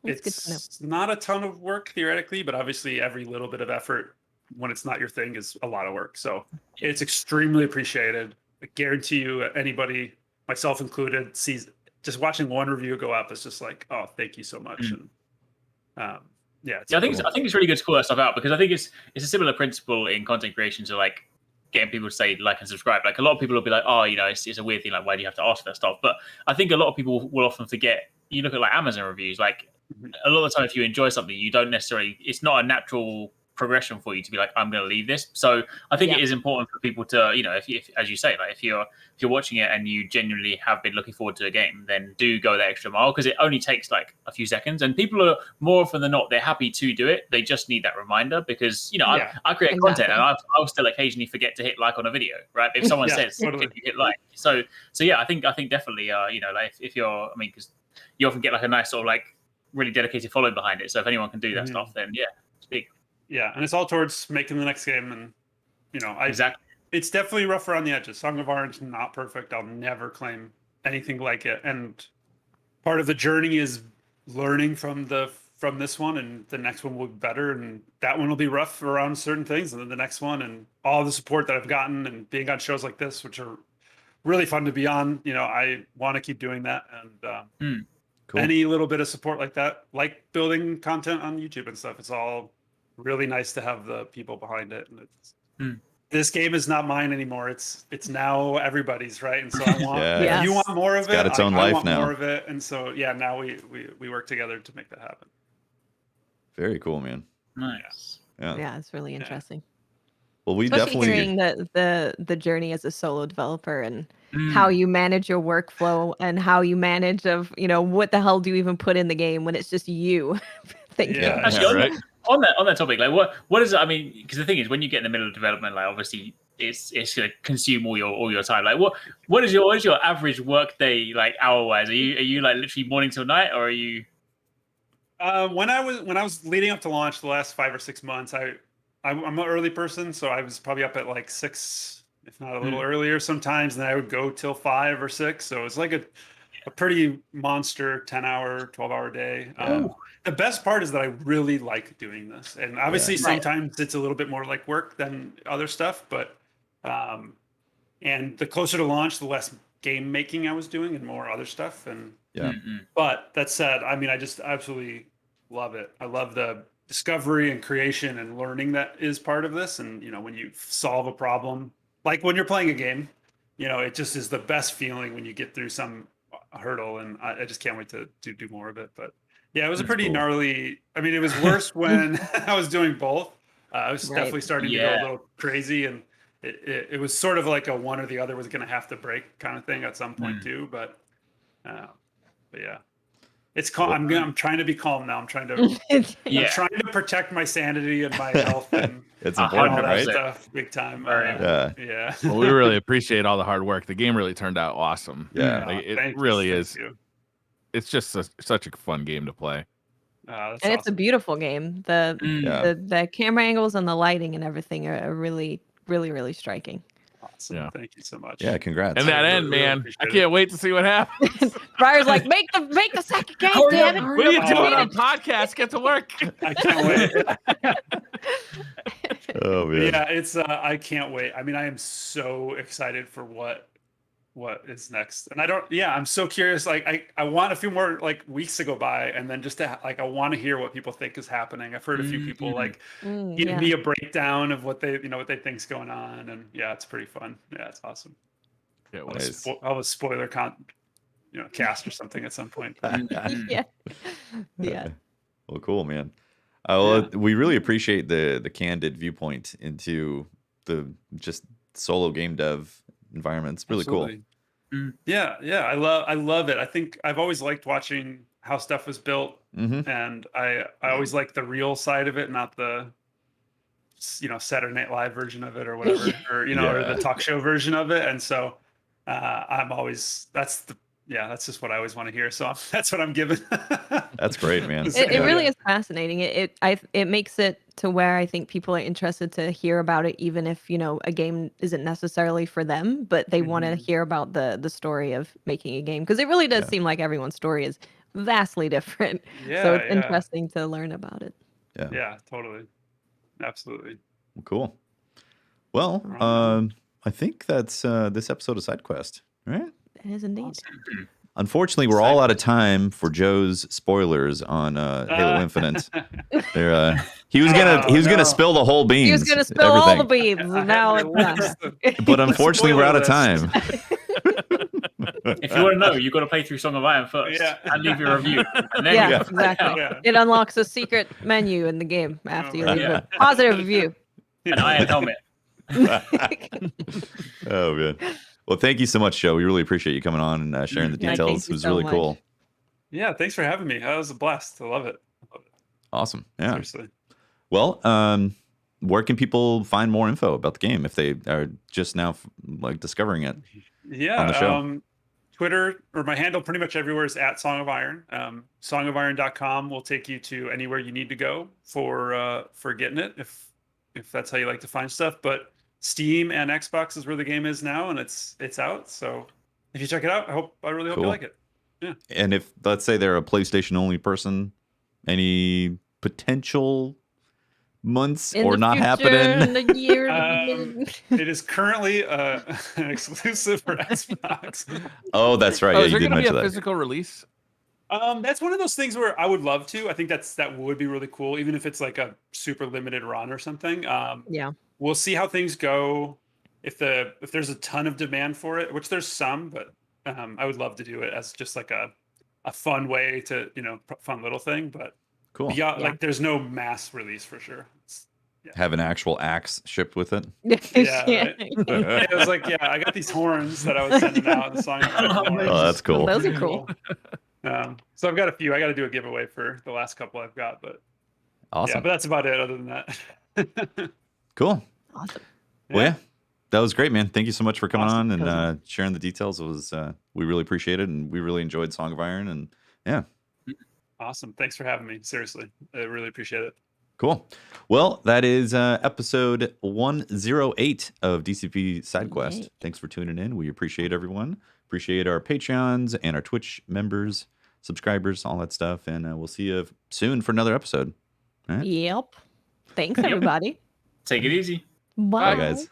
That's good to know. it's not a ton of work theoretically, but obviously every little bit of effort when it's not your thing is a lot of work. So it's extremely appreciated. I guarantee you, anybody, myself included, sees just watching one review go up is just like, oh, thank you so much. And it's I think cool. I think it's really good to call that stuff out because I think it's a similar principle in content creation to like getting people to say like and subscribe. Like a lot of people will be like, oh, it's a weird thing. Like, why do you have to ask for that stuff? But I think a lot of people will often forget. You look at like Amazon reviews, like a lot of the time, if you enjoy something, you don't necessarily. It's not a natural progression for you to be like, I'm going to leave this. So I think it is important for people to, if as you say, like if you're watching it and you genuinely have been looking forward to a game, then do go that extra mile because it only takes like a few seconds. And people are more often than not, they're happy to do it. They just need that reminder because I create content and I'll still occasionally forget to hit like on a video, right? If someone says totally. You hit like, so yeah, I think definitely, like if you're, because you often get like a nice sort of like really dedicated following behind it. So if anyone can do that stuff, then it's big. Yeah, and it's all towards making the next game, and exactly. It's definitely rough around the edges. Song of Orange not perfect. I'll never claim anything like it. And part of the journey is learning from this one, and the next one will be better, and that one will be rough around certain things, and then the next one, and all the support that I've gotten, and being on shows like this, which are really fun to be on. I want to keep doing that, and Cool. any little bit of support like that, like building content on YouTube and stuff, it's all really nice to have the people behind it. And this game is not mine anymore. It's now everybody's, right? And so I want if you want more of it, got its own life I want now. more of it. And so now we work together to make that happen. Very cool, man. Nice. Yeah, it's really interesting. Well, we Especially definitely hearing the journey as a solo developer and how you manage your workflow and how you manage what the hell do you even put in the game when it's just you thinking. Actually, on that topic, like what is it? I mean, because the thing is, when you get in the middle of development, like obviously it's going to consume all your time. Like what is your average work day like hour wise? Are you like literally morning till night, or are you? When I was leading up to launch the last 5 or 6 months, I'm an early person, so I was probably up at like 6, if not a little earlier sometimes, and then I would go till 5 or 6. So it's like a pretty monster 10-hour, 12-hour day. The best part is that I really like doing this, and obviously sometimes it's a little bit more like work than other stuff, but and the closer to launch, the less game making I was doing and more other stuff. And but that said, I mean, I just absolutely love it. I love the discovery and creation and learning that is part of this. And when you solve a problem, like when you're playing a game, it just is the best feeling when you get through some hurdle, and I just can't wait to do more of it. But yeah, it was a pretty gnarly. I mean, it was worse when I was doing both. I was definitely starting to go a little crazy, and it was sort of like a one or the other was going to have to break kind of thing at some point too. But yeah, it's calm. I'm trying to be calm now. I'm trying to I'm trying to protect my sanity and my health, and it's important, all that right? stuff, big time. Yeah. Well, we really appreciate all the hard work. The game really turned out awesome. Yeah, it really is. It's just such a fun game to play. And it's a beautiful game. The camera angles and the lighting and everything are really, really, really striking. Awesome. Yeah. Thank you so much. Yeah, congrats. And that end, man. I can't wait to see what happens. Briar's like, make the second game, damn it. What are you doing on podcast? Get to work. I can't wait. Oh man. Yeah, it's I can't wait. I mean, I am so excited for what is next. And I'm so curious. Like I want a few more like weeks to go by, and then just to I want to hear what people think is happening. I've heard a few people like giving me a breakdown of what they what they think's going on, and it's pretty fun. Yeah, it's awesome. I'll have a spoiler cast or something at some point. Yeah. Well, cool, man. We really appreciate the candid viewpoint into the just solo game dev environment. It's really cool. Yeah, I love it. I think I've always liked watching how stuff was built, and I always like the real side of it, not the Saturday Night Live version of it or whatever, or or the talk show version of it. And so I'm always yeah, that's just what I always want to hear. So that's what I'm given. That's great, man. It really is fascinating. It makes it to where I think people are interested to hear about it, even if a game isn't necessarily for them, but they want to hear about the story of making a game, because it really does seem like everyone's story is vastly different. Yeah, So it's interesting to learn about it. Yeah, totally, absolutely. Cool. Well, I think that's this episode of SideQuest, right? It is indeed. Awesome. Unfortunately, we're all out of time for Joe's spoilers on Halo Infinite. He was gonna spill the whole beans. He was gonna spill all the beans. Now it's done. But unfortunately, we're out of time. If you want to know, you've got to play through Song of Iron first and leave your review. And then exactly. Yeah. It unlocks a secret menu in the game after you leave a positive review. an iron helmet. Oh man. Well, thank you so much, Joe. We really appreciate you coming on and sharing the details. It was really cool. Yeah, thanks for having me. That was a blast. I love it. Awesome. Yeah. Seriously. Well, where can people find more info about the game if they are just now discovering it? Yeah. On the show? Twitter, or my handle pretty much everywhere, is at Song of Iron. Songofiron.com will take you to anywhere you need to go for getting it, if that's how you like to find stuff. But Steam and Xbox is where the game is now, and it's out. So if you check it out, I really hope you like it. Yeah. And if, let's say, they're a PlayStation only person, any potential months In or the not future, happening? in the year. It is currently an exclusive for Xbox. Oh, that's right. Oh, Yeah, is you there did going to be mention a that. physical release? That's one of those things where I would love to. I think that would be really cool, even if it's like a super limited run or something. Yeah. We'll see how things go. If there's a ton of demand for it, which there's some, but I would love to do it as just like a fun way to, fun little thing. But Cool. like there's no mass release for sure. Have an actual axe shipped with it. Yeah, right. It was like, I got these horns that I was sending out in the song. Oh, that's cool. Those are cool. So I've got a few. I got to do a giveaway for the last couple I've got, but Awesome. yeah, but that's about it. Other than that, Cool. Awesome. Well, yeah, that was great, man. Thank you so much for coming Awesome. on and sharing the details. It was we really appreciate it, and we really enjoyed Song of Iron. And yeah, awesome. Thanks for having me. Seriously, I really appreciate it. cool. Well, that is episode 108 of DCP SideQuest. Yay. Thanks for tuning in. We appreciate everyone. Appreciate our Patreons and our Twitch members, subscribers, all that stuff. And we'll see you soon for another episode. All right. Yep. Thanks, everybody. Take it easy. Bye. Bye, guys.